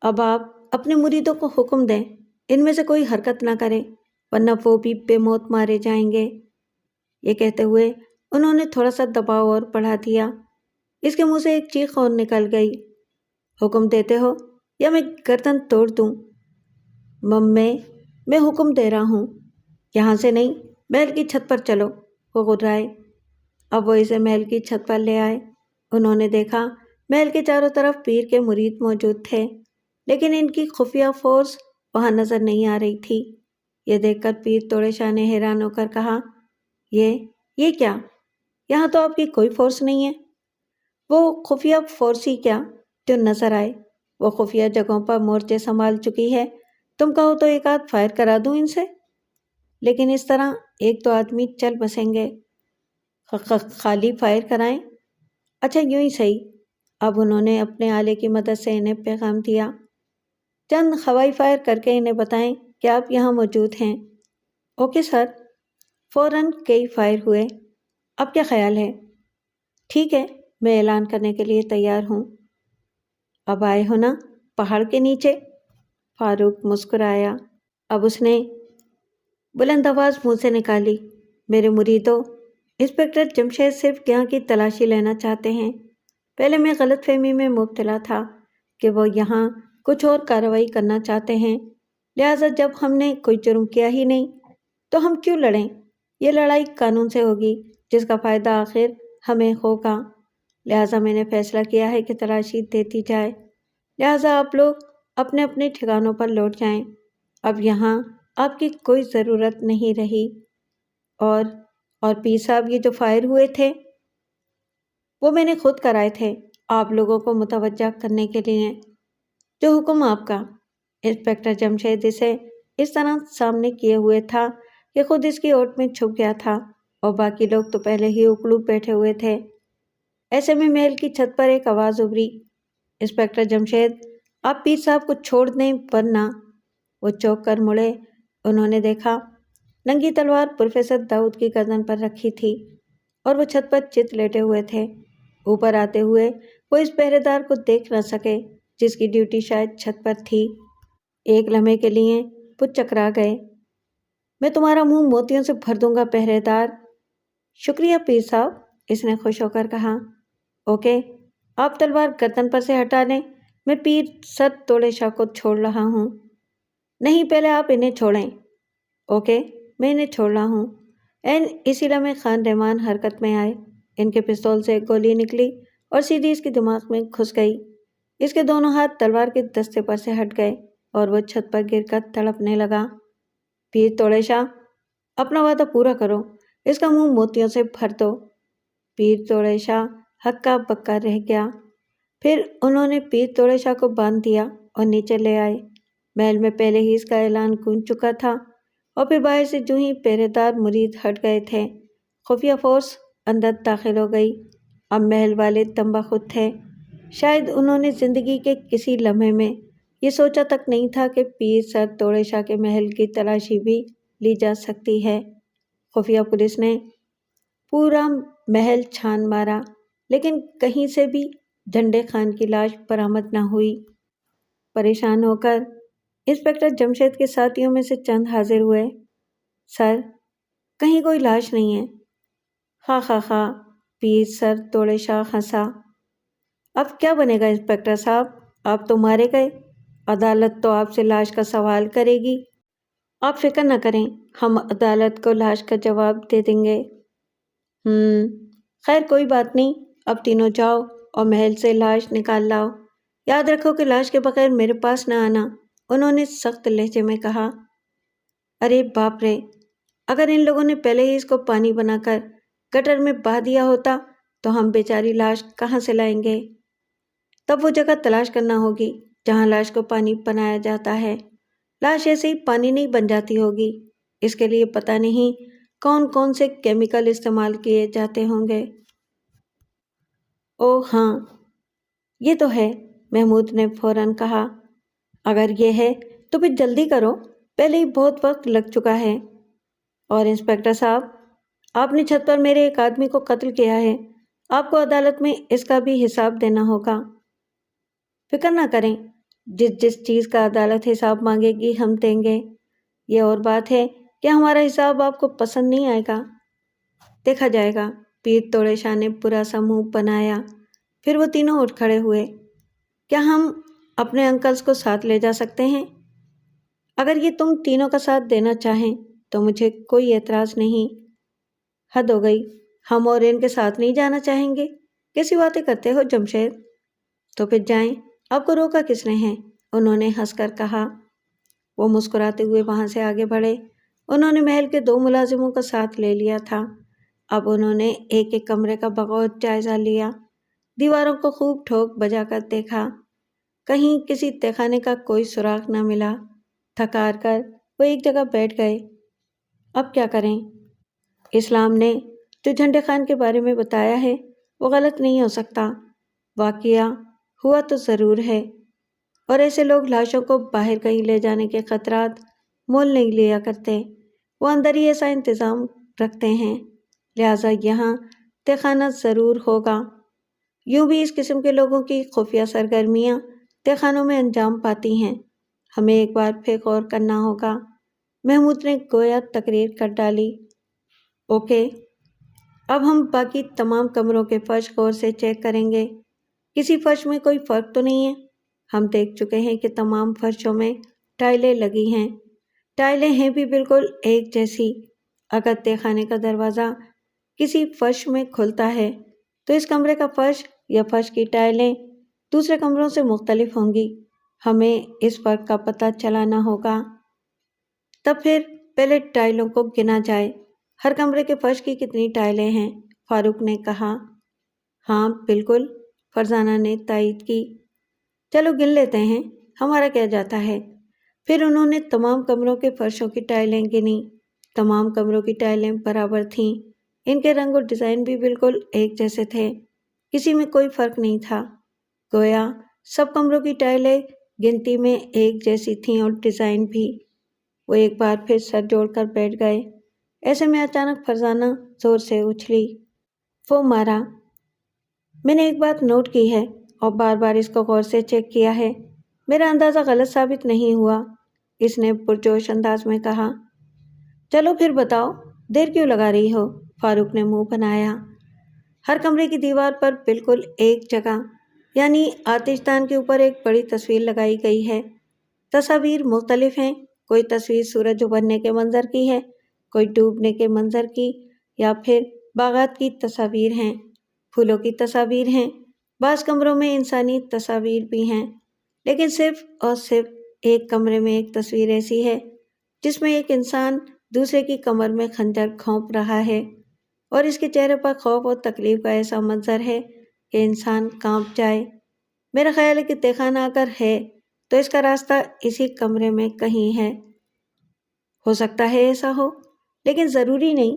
اب آپ اپنے مریدوں کو حکم دیں ان میں سے کوئی حرکت نہ کرے، ورنہ وہ بھی بے موت مارے جائیں گے۔ یہ کہتے ہوئے انہوں نے تھوڑا سا دباؤ اور بڑھا دیا۔ اس کے منہ سے ایک چیخ اور نکل گئی۔ حکم دیتے ہو یا میں گردن توڑ دوں؟ میں حکم دے رہا ہوں، یہاں سے نہیں، محل کی چھت پر چلو، وہ غرائے۔ اب وہ اسے محل کی چھت پر لے آئے۔ انہوں نے دیکھا محل کے چاروں طرف پیر کے مرید موجود تھے، لیکن ان کی خفیہ فورس وہاں نظر نہیں آ رہی تھی۔ یہ دیکھ کر پیر توڑے شاہ نے حیران ہو کر کہا، یہ کیا؟ یہاں تو آپ کی کوئی فورس نہیں ہے۔ وہ خفیہ فورس ہی کیا جو نظر آئے، وہ خفیہ جگہوں پر مورچے سنبھال چکی ہے، تم کہو تو ایک آدھ فائر کرا دوں ان سے، لیکن اس طرح ایک دو آدمی چل بسیں گے، خالی فائر کرائیں؟ اچھا یوں ہی صحیح۔ اب انہوں نے اپنے آلے کی مدد سے انہیں پیغام دیا، چند ہوائی فائر کر کے انہیں بتائیں کہ آپ یہاں موجود ہیں۔ Okay sir. فوراً کئی فائر ہوئے۔ اب کیا خیال ہے؟ ٹھیک ہے، میں اعلان کرنے کے لیے تیار ہوں۔ اب آئے ہو نا پہاڑ کے نیچے؟ فاروق مسکرایا۔ اب اس نے بلند آواز منہ سے نکالی، میرے مریدوں، انسپکٹر جمشید صرف یہاں کی تلاشی لینا چاہتے ہیں۔ پہلے میں غلط فہمی میں مبتلا تھا کہ وہ یہاں کچھ اور کارروائی کرنا چاہتے ہیں، لہٰذا جب ہم نے کوئی جرم کیا ہی نہیں تو ہم کیوں لڑیں؟ یہ لڑائی قانون سے ہوگی جس کا فائدہ آخر ہمیں ہوگا، لہٰذا میں نے فیصلہ کیا ہے کہ تلاشی دیتی جائے، لہٰذا آپ لوگ اپنے اپنے ٹھکانوں پر لوٹ جائیں۔ اب یہاں آپ کی کوئی ضرورت نہیں رہی۔ اور پیر صاحب، یہ جو فائر ہوئے تھے وہ میں نے خود کرائے تھے، آپ لوگوں کو متوجہ کرنے کے لیے۔ جو حکم آپ کا۔ انسپکٹر جمشید اسے اس طرح سامنے کیے ہوئے تھا کہ خود اس کی اوٹ میں چھپ گیا تھا اور باقی لوگ تو پہلے ہی اکڑو بیٹھے ہوئے تھے۔ ایسے میں محل کی چھت پر ایک آواز ابھری، انسپکٹر جمشید، آپ پیر صاحب کو چھوڑ دیں ورنہ۔ وہ چونک کر مڑے۔ انہوں نے دیکھا ننگی تلوار پروفیسر داؤد کی گردن پر رکھی تھی اور وہ چھت پر چت لیٹے ہوئے تھے۔ اوپر آتے ہوئے وہ اس پہرے دار کو دیکھ نہ سکے جس کی ڈیوٹی شاید چھت پر تھی۔ ایک لمحے کے لیے وہ چکرا گئے۔ میں تمہارا منہ موتیوں سے بھر دوں گا پہرے دار۔ شکریہ پیر صاحب، اس نے خوش ہو کر کہا۔ اوکے، آپ تلوار گردن پر سے ہٹا لیں، میں پیر سر توڑے شاہ کو چھوڑ رہا ہوں۔ نہیں، پہلے آپ انہیں چھوڑیں۔ اوکے، میں انہیں چھوڑ رہا ہوں۔ اسی لمحے خان رحمان حرکت میں آئے۔ ان کے پستول سے ایک گولی نکلی اور سیدھی اس کے دماغ میں گھس گئی۔ اس کے دونوں ہاتھ تلوار کے دستے پر سے ہٹ گئے اور وہ چھت پر گر کر تڑپنے لگا۔ پیر توڑے شاہ، اپنا وعدہ پورا کرو، اس کا منہ موتیوں سے بھر دو۔ پیر توڑے شاہ ہکا بکا رہ گیا۔ پھر انہوں نے پیر توڑے شاہ کو باندھ دیا اور نیچے لے آئے۔ محل میں پہلے ہی اس کا اعلان گونج چکا تھا اور پھر باہر سے جو ہی پہرے دار مرید ہٹ گئے تھے، خفیہ فورس اندر داخل ہو گئی۔ اب محل والے تنبہ خود تھے۔ شاید انہوں نے زندگی کے کسی لمحے میں یہ سوچا تک نہیں تھا کہ پیر سر توڑے شاہ کے محل کی تلاشی بھی لی جا سکتی ہے۔ خفیہ پولیس نے پورا محل چھان مارا، لیکن کہیں سے بھی جھنڈے خان کی لاش برآمد نہ ہوئی۔ پریشان ہو کر انسپکٹر جمشید کے ساتھیوں میں سے چند حاضر ہوئے۔ سر، کہیں کوئی لاش نہیں ہے۔ خواہ خواہ خواہ، پیر سر توڑے شاہ ہنسا۔ اب کیا بنے گا انسپکٹر صاحب، آپ تو مارے گئے، عدالت تو آپ سے لاش کا سوال کرے گی۔ آپ فکر نہ کریں، ہم عدالت کو لاش کا جواب دے دیں گے۔ خیر کوئی بات نہیں، اب تینوں جاؤ اور محل سے لاش نکال لاؤ۔ یاد رکھو کہ لاش کے بغیر میرے پاس نہ آنا، انہوں نے سخت لہجے میں کہا۔ ارے باپ رے، اگر ان لوگوں نے پہلے ہی اس کو پانی بنا کر گٹر میں بہا دیا ہوتا تو ہم بیچاری لاش کہاں سے لائیں گے؟ تب وہ جگہ تلاش کرنا ہوگی جہاں لاش کو پانی بنایا جاتا ہے۔ لاش ایسے ہی پانی نہیں بن جاتی ہوگی، اس کے لیے پتہ نہیں کون کون سے کیمیکل استعمال کیے جاتے ہوں گے۔ اوہ ہاں، یہ تو ہے، محمود نے فوراً کہا۔ اگر یہ ہے تو پھر جلدی کرو، پہلے ہی بہت وقت لگ چکا ہے۔ اور انسپکٹر صاحب، آپ نے چھت پر میرے ایک آدمی کو قتل کیا ہے، آپ کو عدالت میں اس کا بھی حساب دینا ہوگا۔ فکر نہ کریں، جس چیز کا عدالت حساب مانگے گی ہم دیں گے۔ یہ اور بات ہے کہ ہمارا حساب آپ کو پسند نہیں آئے گا۔ دیکھا جائے گا، پیر توڑے شاہ نے برا سا منہ بنایا۔ پھر وہ تینوں اٹھ کھڑے ہوئے۔ کیا ہم اپنے انکلز کو ساتھ لے جا سکتے ہیں؟ اگر یہ تم تینوں کا ساتھ دینا چاہیں تو مجھے کوئی اعتراض نہیں۔ حد ہو گئی، ہم اور ان کے ساتھ نہیں جانا چاہیں گے؟ کیسی باتیں کرتے ہو جمشید؟ تو پھر جائیں، آپ کو روکا کس نے ہے؟ انہوں نے ہنس کر کہا۔ وہ مسکراتے ہوئے وہاں سے آگے بڑھے۔ انہوں نے محل کے 2 ملازموں کا ساتھ لے لیا تھا۔ اب انہوں نے ایک ایک کمرے کا بغور جائزہ لیا، دیواروں کو خوب ٹھوک بجا کر دیکھا۔ کہیں کسی تہخانے کا کوئی سراغ نہ ملا۔ تھک ہار کر وہ ایک جگہ بیٹھ گئے۔ اب کیا کریں؟ اسلام نے جو جھنڈے خان کے بارے میں بتایا ہے وہ غلط نہیں ہو سکتا۔ واقعہ ہوا تو ضرور ہے، اور ایسے لوگ لاشوں کو باہر کہیں لے جانے کے خطرات مول نہیں لیا کرتے، وہ اندر ہی ایسا انتظام رکھتے ہیں، لہٰذا یہاں تہخانہ ضرور ہوگا۔ یوں بھی اس قسم کے لوگوں کی خفیہ سرگرمیاں تہخانوں میں انجام پاتی ہیں۔ ہمیں ایک بار پھر غور کرنا ہوگا۔ محمود نے گویا تقریر کر ڈالی۔ اوکے، اب ہم باقی تمام کمروں کے فرش غور سے چیک کریں گے۔ کسی فرش میں کوئی فرق تو نہیں ہے؟ ہم دیکھ چکے ہیں کہ تمام فرشوں میں ٹائلیں لگی ہیں، ٹائلیں ہیں بھی بالکل ایک جیسی۔ اگر تہخانے کا دروازہ کسی فرش میں کھلتا ہے تو اس کمرے کا فرش یا فرش کی ٹائلیں دوسرے کمروں سے مختلف ہوں گی۔ ہمیں اس فرق کا پتہ چلانا ہوگا۔ تب پھر پہلے ٹائلوں کو گنا جائے۔ ہر کمرے کے فرش کی کتنی ٹائلیں ہیں؟ فاروق نے کہا۔ ہاں بالکل، فرزانہ نے تائید کی۔ چلو گن لیتے ہیں، ہمارا کیا جاتا ہے۔ پھر انہوں نے تمام کمروں کے فرشوں کی ٹائلیں گنی۔ تمام کمروں کی ٹائلیں برابر تھیں، ان کے رنگ اور ڈیزائن بھی بالکل ایک جیسے تھے، کسی میں کوئی فرق نہیں تھا۔ گویا سب کمروں کی ٹائلیں گنتی میں ایک جیسی تھیں اور ڈیزائن بھی۔ وہ ایک بار پھر سر جوڑ کر بیٹھ گئے۔ ایسے میں اچانک فرزانہ زور سے اچھلی۔ وہ مارا۔ میں نے ایک بات نوٹ کی ہے، اور بار بار اس کو غور سے چیک کیا ہے، میرا اندازہ غلط ثابت نہیں ہوا، اس نے پرجوش انداز میں کہا۔ چلو پھر بتاؤ، دیر کیوں لگا رہی ہو؟ فاروق نے منہ بنایا۔ ہر کمرے کی دیوار پر بالکل ایک جگہ یعنی آتش دان کے اوپر ایک بڑی تصویر لگائی گئی ہے۔ تصاویر مختلف ہیں، کوئی تصویر سورج ابھرنے کے منظر کی ہے، کوئی ڈوبنے کے منظر کی، یا پھر باغات کی تصاویر ہیں، پھولوں کی تصاویر ہیں، بعض کمروں میں انسانی تصاویر بھی ہیں، لیکن صرف اور صرف ایک کمرے میں ایک تصویر ایسی ہے جس میں ایک انسان دوسرے کی کمر میں خنجر گھونپ رہا ہے، اور اس کے چہرے پر خوف اور تکلیف کا ایسا منظر ہے کہ انسان کانپ جائے۔ میرا خیال ہے کہ تہخانہ اگر ہے تو اس کا راستہ اسی کمرے میں کہیں ہے۔ ہو سکتا ہے ایسا ہو، لیکن ضروری نہیں،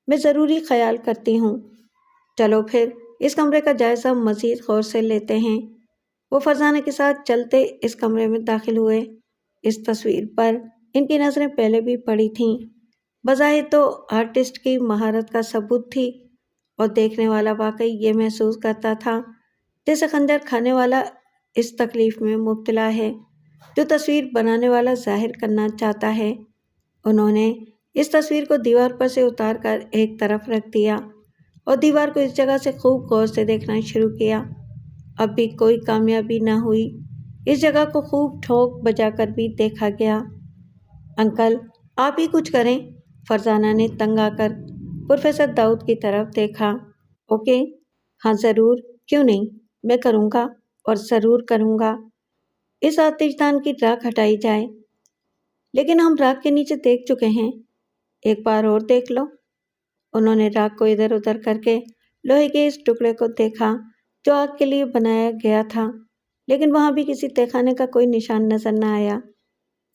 میں ضروری خیال کرتی ہوں۔ چلو پھر اس کمرے کا جائزہ مزید غور سے لیتے ہیں۔ وہ فرزانہ کے ساتھ چلتے اس کمرے میں داخل ہوئے۔ اس تصویر پر ان کی نظریں پہلے بھی پڑی تھیں، بظاہر تو آرٹسٹ کی مہارت کا ثبوت تھی، اور دیکھنے والا واقعی یہ محسوس کرتا تھا جیسے خنجر کھانے والا اس تکلیف میں مبتلا ہے جو تصویر بنانے والا ظاہر کرنا چاہتا ہے۔ انہوں نے اس تصویر کو دیوار پر سے اتار کر ایک طرف رکھ دیا اور دیوار کو اس جگہ سے خوب غور سے دیکھنا شروع کیا۔ اب بھی کوئی کامیابی نہ ہوئی، اس جگہ کو خوب ٹھوک بجا کر بھی دیکھا گیا۔ انکل آپ ہی کچھ کریں، فرزانہ نے تنگ آ کر پروفیسر داؤد کی طرف دیکھا۔ اوکے، ہاں ضرور، کیوں نہیں، میں کروں گا اور ضرور کروں گا۔ اس آتش دان کی راکھ ہٹائی جائے، لیکن ہم راکھ کے نیچے دیکھ چکے ہیں، ایک بار اور دیکھ لو۔ انہوں نے راکھ کو ادھر ادھر کر کے لوہے کے اس ٹکڑے کو دیکھا جو آگ کے لیے بنایا گیا تھا، لیکن وہاں بھی کسی تہخانے کا کوئی نشان نظر نہ آیا۔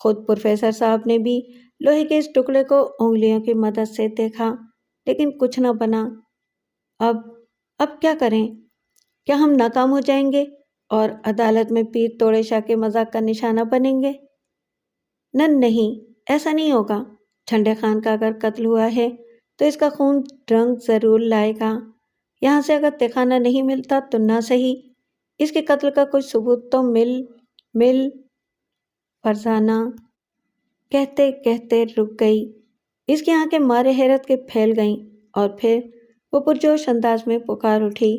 خود پروفیسر صاحب نے بھی لوہے کے اس ٹکڑے کو انگلیوں کی مدد سے دیکھا، لیکن کچھ نہ بنا۔ اب کیا کریں؟ کیا ہم ناکام ہو جائیں گے اور عدالت میں پیر توڑے شاہ کے مذاق کا نشانہ بنیں گے؟ نہیں، ایسا نہیں ہوگا۔ ٹھنڈے خان کا اگر قتل ہوا ہے تو اس کا خون رنگ ضرور لائے گا۔ یہاں سے اگر تہخانہ نہیں ملتا تو نہ صحیح اس کے قتل کا کوئی ثبوت تو مل فرزانہ کہتے کہتے رک گئی۔ اس کی آنکھیں مارے حیرت کے پھیل گئیں اور پھر وہ پرجوش انداز میں پکار اٹھی،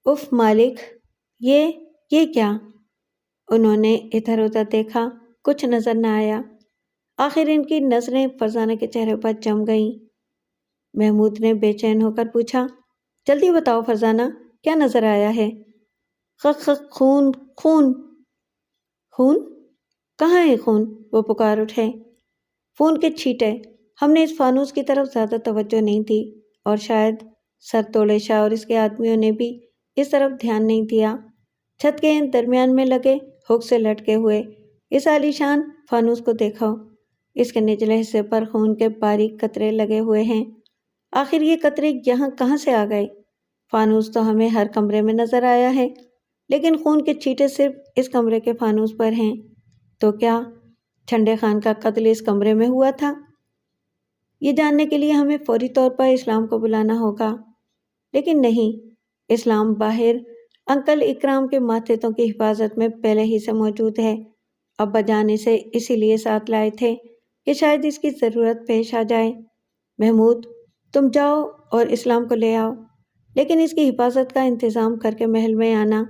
اف مالک، یہ کیا؟ انہوں نے ادھر ادھر دیکھا، کچھ نظر نہ آیا۔ آخر ان کی نظریں فرزانہ کے چہرے پر جم گئیں۔ محمود نے بے چین ہو کر پوچھا، جلدی بتاؤ فرزانہ، کیا نظر آیا ہے؟ خون خون خون؟ کہاں ہے خون؟ وہ پکار اٹھے۔ خون کے چھینٹے۔ ہم نے اس فانوس کی طرف زیادہ توجہ نہیں دی، اور شاید سر توڑے شاہ اور اس کے آدمیوں نے بھی اس طرف دھیان نہیں دیا۔ چھت کے درمیان میں لگے ہک سے لٹکے ہوئے اس عالیشان فانوس کو دیکھو، اس کے نچلے حصے پر خون کے باریک قطرے لگے ہوئے ہیں۔ آخر یہ قطرے یہاں کہاں سے آ گئے؟ فانوس تو ہمیں ہر کمرے میں نظر آیا ہے، لیکن خون کے چھینٹے صرف اس کمرے کے فانوس پر ہیں۔ تو کیا ٹھنڈے خان کا قتل اس کمرے میں ہوا تھا؟ یہ جاننے کے لیے ہمیں فوری طور پر اسلام کو بلانا ہوگا، لیکن نہیں، اسلام باہر انکل اکرام کے ماتحتوں کی حفاظت میں پہلے ہی سے موجود ہے۔ ابا جان اسے اسی لیے ساتھ لائے تھے کہ شاید اس کی ضرورت پیش آ جائے۔ محمود، تم جاؤ اور اسلام کو لے آؤ، لیکن اس کی حفاظت کا انتظام کر کے محل میں آنا۔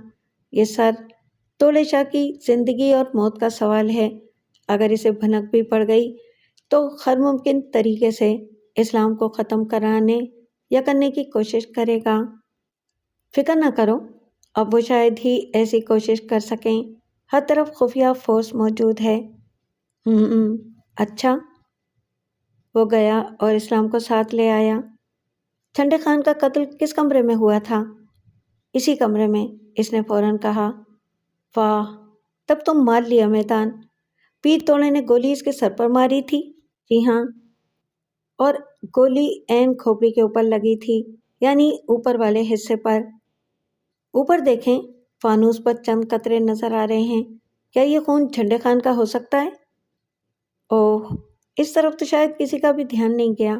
یہ سر تولے شاہ کی زندگی اور موت کا سوال ہے، اگر اسے بھنک بھی پڑ گئی تو ہر ممکن طریقے سے اسلام کو ختم کرانے یا کرنے کی کوشش کرے گا۔ فکر نہ کرو، اب وہ شاید ہی ایسی کوشش کر سکیں، ہر طرف خفیہ فورس موجود ہے۔ اچھا۔ وہ گیا اور اسلام کو ساتھ لے آیا۔ ٹھنڈے خان کا قتل کس کمرے میں ہوا تھا؟ اسی کمرے میں، اس نے فوراً کہا۔ واہ، تب تو مار لیا میدان۔ پیر توڑے نے گولی اس کے سر پر ماری تھی؟ جی ہاں، اور گولی عین کھوپڑی کے اوپر لگی تھی، یعنی اوپر والے حصے پر۔ اوپر دیکھیں، فانوس پر چند قطرے نظر آ رہے ہیں، کیا یہ خون ٹھنڈے خان کا ہو سکتا ہے؟ اوہ، اس طرف تو شاید کسی کا بھی دھیان نہیں گیا،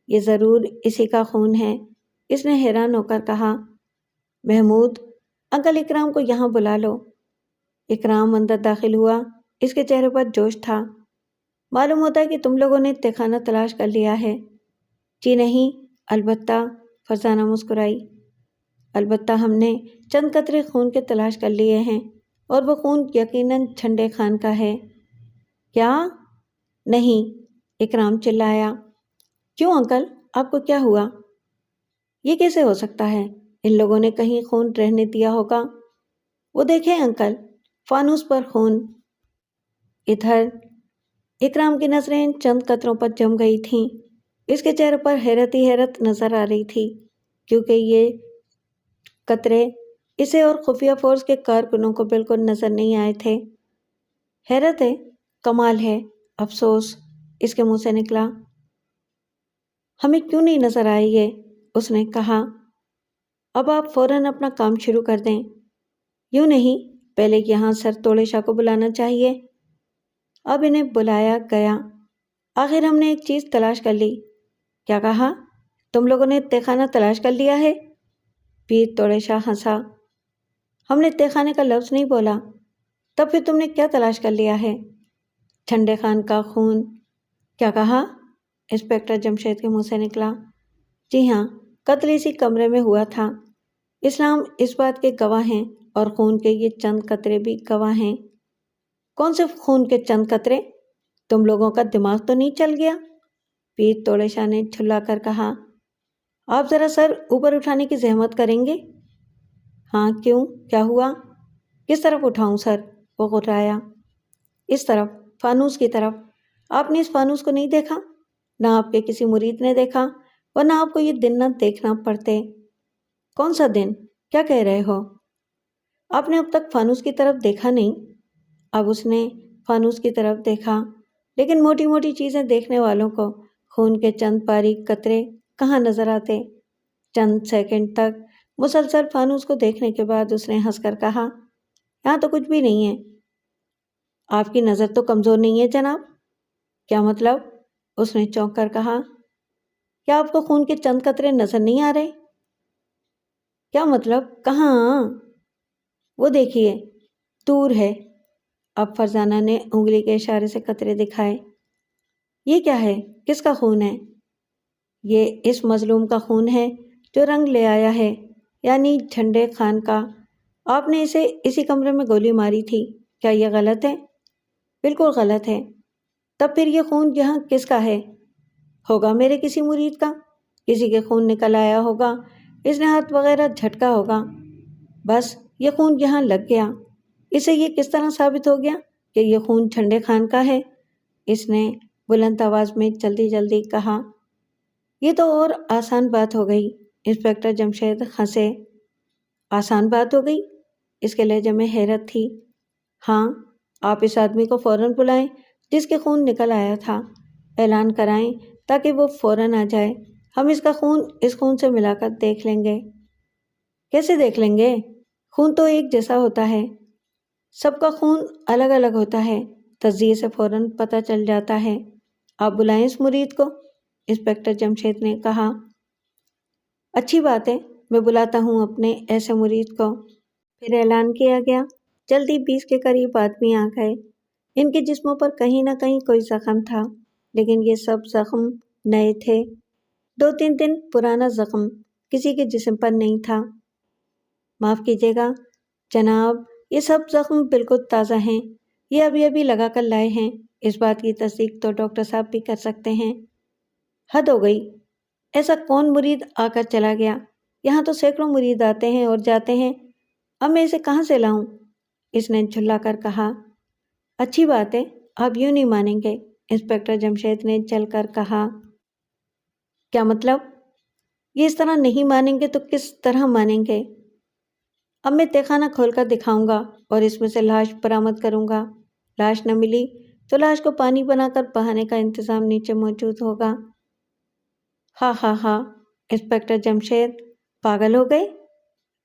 یہ ضرور اسی کا خون ہے، اس نے حیران ہو کر کہا۔ محمود، انکل اکرام کو یہاں بلا لو۔ اکرام اندر داخل ہوا، اس کے چہرے پر جوش تھا۔ معلوم ہوتا ہے کہ تم لوگوں نے تہخانہ تلاش کر لیا ہے۔ جی نہیں، البتہ، فرزانہ مسکرائی، البتہ ہم نے چند قطرے خون کے تلاش کر لیے ہیں، اور وہ خون یقیناً جھنڈے خان کا ہے۔ کیا؟ نہیں، اکرام چلایا۔ کیوں انکل، آپ کو کیا ہوا؟ یہ کیسے ہو سکتا ہے؟ ان لوگوں نے کہیں خون رہنے دیا ہوگا۔ وہ دیکھیں انکل، فانوس پر خون۔ ادھر اکرام کی نظریں چند قطروں پر جم گئی تھیں۔ اس کے چہرے پر حیرت ہی حیرت نظر آ رہی تھی، کیونکہ یہ قطرے اسے اور خفیہ فورس کے کارکنوں کو بالکل نظر نہیں آئے تھے۔ حیرت ہے، کمال ہے، افسوس، اس کے منہ سے نکلا۔ ہمیں کیوں نہیں نظر آئے یہ؟ اس نے کہا۔ اب آپ فوراً اپنا کام شروع کر دیں۔ یوں نہیں، پہلے یہاں سر توڑے شاہ کو بلانا چاہیے۔ اب انہیں بلایا گیا۔ آخر ہم نے ایک چیز تلاش کر لی۔ کیا کہا؟ تم لوگوں نے تہخانہ تلاش کر لیا ہے؟ پیر توڑے شاہ ہنسا۔ ہم نے تہخانے کا لفظ نہیں بولا۔ تب پھر تم نے کیا تلاش کر لیا ہے؟ جھنڈے خان کا خون۔ کیا کہا؟ انسپکٹر جمشید کے منہ سے نکلا۔ جی ہاں، قتل اسی کمرے میں ہوا تھا۔ اسلام اس بات کے گواہ ہیں، اور خون کے یہ چند قطرے بھی گواہ ہیں۔ کون سے خون کے چند قطرے؟ تم لوگوں کا دماغ تو نہیں چل گیا؟ پیر توڑے شاہ نے جھلا کر کہا۔ آپ ذرا سر اوپر اٹھانے کی زحمت کریں گے؟ ہاں، کیوں؟ کیا ہوا؟ کس طرف اٹھاؤں سر؟ وہ غرایا۔ اس طرف، فانوس کی طرف۔ آپ نے اس فانوس کو نہیں دیکھا؟ نہ آپ کے کسی مرید نے دیکھا، ورنہ آپ کو یہ دن نہ دیکھنا پڑتے۔ کون سا دن؟ کیا کہہ رہے ہو؟ آپ نے اب تک فانوس کی طرف دیکھا نہیں؟ اب اس نے فانوس کی طرف دیکھا، لیکن موٹی موٹی چیزیں دیکھنے والوں کو خون کے چند باریک قطرے کہاں نظر آتے؟ چند سیکنڈ تک مسلسل فانوس کو دیکھنے کے بعد اس نے ہنس کر کہا، یہاں تو کچھ بھی نہیں ہے۔ آپ کی نظر تو کمزور نہیں ہے جناب۔ کیا مطلب؟ اس نے چونک کر کہا۔ کیا آپ کو خون کے چند قطرے نظر نہیں آ رہے؟ کیا مطلب؟ کہاں؟ وہ دیکھیے، دور ہے۔ اب فرزانہ نے انگلی کے اشارے سے قطرے دکھائے۔ یہ کیا ہے؟ کس کا خون ہے؟ یہ اس مظلوم کا خون ہے جو رنگ لے آیا ہے، یعنی جھنڈے خان کا۔ آپ نے اسے اسی کمرے میں گولی ماری تھی۔ کیا یہ غلط ہے؟ بالکل غلط ہے۔ تب پھر یہ خون یہاں کس کا ہے؟ ہوگا میرے کسی مرید کا۔ کسی کے خون نکل آیا ہوگا، اس نے ہاتھ وغیرہ جھٹکا ہوگا، بس یہ خون یہاں لگ گیا۔ اسے یہ کس طرح ثابت ہو گیا کہ یہ خون جھنڈے خان کا ہے؟ اس نے بلند آواز میں جلدی جلدی کہا۔ یہ تو اور آسان بات ہو گئی۔ انسپکٹر جمشید ہنسے۔ آسان بات ہو گئی؟ اس کے لہجے میں حیرت تھی۔ ہاں، آپ اس آدمی کو فوراً بلائیں جس کے خون نکل آیا تھا، اعلان کرائیں تاکہ وہ فوراً آ جائے۔ ہم اس کا خون اس خون سے ملا کر دیکھ لیں گے۔ کیسے دیکھ لیں گے؟ خون تو ایک جیسا ہوتا ہے۔ سب کا خون الگ الگ ہوتا ہے، تجزیے سے فوراً پتہ چل جاتا ہے۔ آپ بلائیں اس مرید کو، انسپکٹر جمشید نے کہا۔ اچھی بات ہے، میں بلاتا ہوں اپنے ایسے مرید کو۔ پھر اعلان کیا گیا۔ جلدی 20 کے قریب آدمی آ گئے۔ ان کے جسموں پر کہیں نہ کہیں کوئی زخم تھا، لیکن یہ سب زخم نئے تھے۔ 2-3 دن پرانا زخم کسی کے جسم پر نہیں تھا۔ معاف کیجیے گا جناب، یہ سب زخم بالکل تازہ ہیں، یہ ابھی ابھی لگا کر لائے ہیں۔ اس بات کی تصدیق تو ڈاکٹر صاحب بھی کر سکتے ہیں۔ حد ہو گئی، ایسا کون مرید آ کر چلا گیا؟ یہاں تو سینکڑوں مرید آتے ہیں اور جاتے ہیں، اب میں اسے کہاں سے لاؤں؟ اس نے جھلا کر کہا۔ اچھی بات ہے، آپ یوں نہیں مانیں گے، انسپکٹر جمشید نے چل کر کہا۔ کیا مطلب؟ یہ اس طرح نہیں مانیں گے تو کس طرح مانیں گے؟ اب میں تہخانہ کھول کر دکھاؤں گا اور اس میں سے لاش برآمد کروں گا۔ لاش نہ ملی تو لاش کو پانی بنا کر بہانے کا انتظام نیچے موجود ہوگا۔ ہاں ہاں ہاں، انسپکٹر جمشید پاگل ہو گئے؟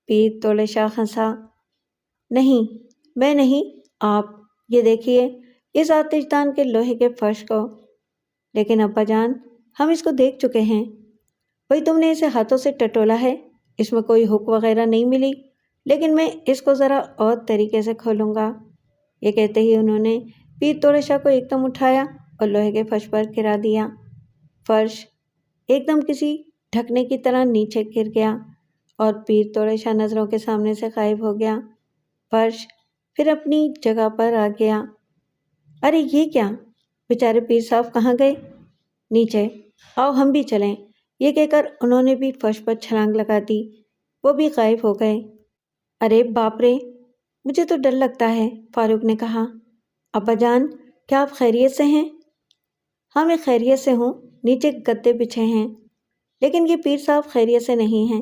پیر توڑے شاہ ہنسا۔ نہیں، میں نہیں، آپ یہ دیکھیے اس آتش دان کے لوہے کے فرش کو۔ لیکن ابا جان، ہم اس کو دیکھ چکے ہیں۔ وہی تم نے اسے ہاتھوں سے ٹٹولا ہے، اس میں کوئی ہک وغیرہ نہیں ملی، لیکن میں اس کو ذرا اور طریقے سے کھولوں گا۔ یہ کہتے ہی انہوں نے پیر توڑے شاہ کو ایک دم اٹھایا اور لوہے کے فرش پر گرا دیا۔ فرش ایک دم کسی ڈھکنے کی طرح نیچے گر گیا اور پیر توڑے شاہ نظروں کے سامنے سے غائب ہو گیا۔ فرش پھر اپنی جگہ پر آ گیا۔ ارے یہ کیا؟ بیچارے پیر صاحب کہاں گئے؟ نیچے آؤ ہم بھی چلیں۔ یہ کہہ کر انہوں نے بھی فرش پر چھلانگ لگا دی۔ وہ بھی غائب ہو گئے۔ ارے باپ رے، مجھے تو ڈر لگتا ہے، فاروق نے کہا۔ ابا جان، کیا آپ خیریت سے ہیں؟ ہاں میں خیریت سے ہوں، نیچے گدے بچھے ہیں۔ لیکن یہ پیر صاحب خیریت سے نہیں ہیں۔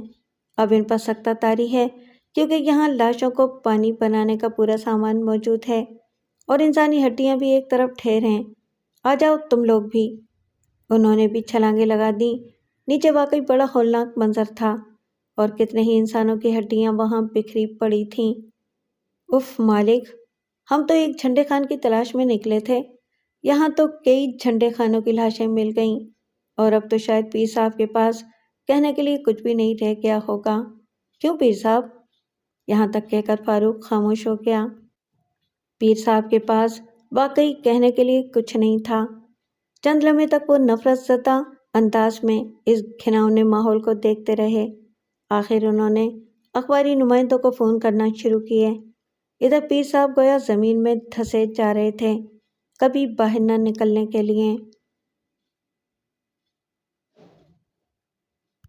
اب ان پر سکتہ طاری ہے کیونکہ یہاں لاشوں کو پانی بنانے کا پورا سامان موجود ہے اور انسانی ہڈیاں بھی ایک طرف ڈھیر ہیں۔ آ جاؤ تم لوگ بھی۔ انہوں نے بھی چھلانگیں لگا دیں۔ نیچے واقعی بڑا ہولناک منظر تھا اور کتنے ہی انسانوں کی ہڈیاں وہاں بکھری پڑی تھیں۔ اف مالک، ہم تو ایک جھنڈے خان کی تلاش میں نکلے تھے، یہاں تو کئی جھنڈے خانوں کی لاشیں مل گئیں اور اب تو شاید پیر صاحب کے پاس کہنے کے لیے کچھ بھی نہیں رہ گیا ہوگا۔ کیوں پیر صاحب؟ یہاں تک کہہ کر فاروق خاموش ہو گیا۔ پیر صاحب کے پاس واقعی کہنے کے لیے کچھ نہیں تھا۔ چند لمحے تک وہ نفرت زدہ انداز میں اس گھناؤنے ماحول کو دیکھتے رہے۔ آخر انہوں نے اخباری نمائندوں کو فون کرنا شروع کیے۔ ادھر پیر صاحب گویا زمین میں دھسے جا رہے تھے، کبھی باہر نہ نکلنے کے لیے۔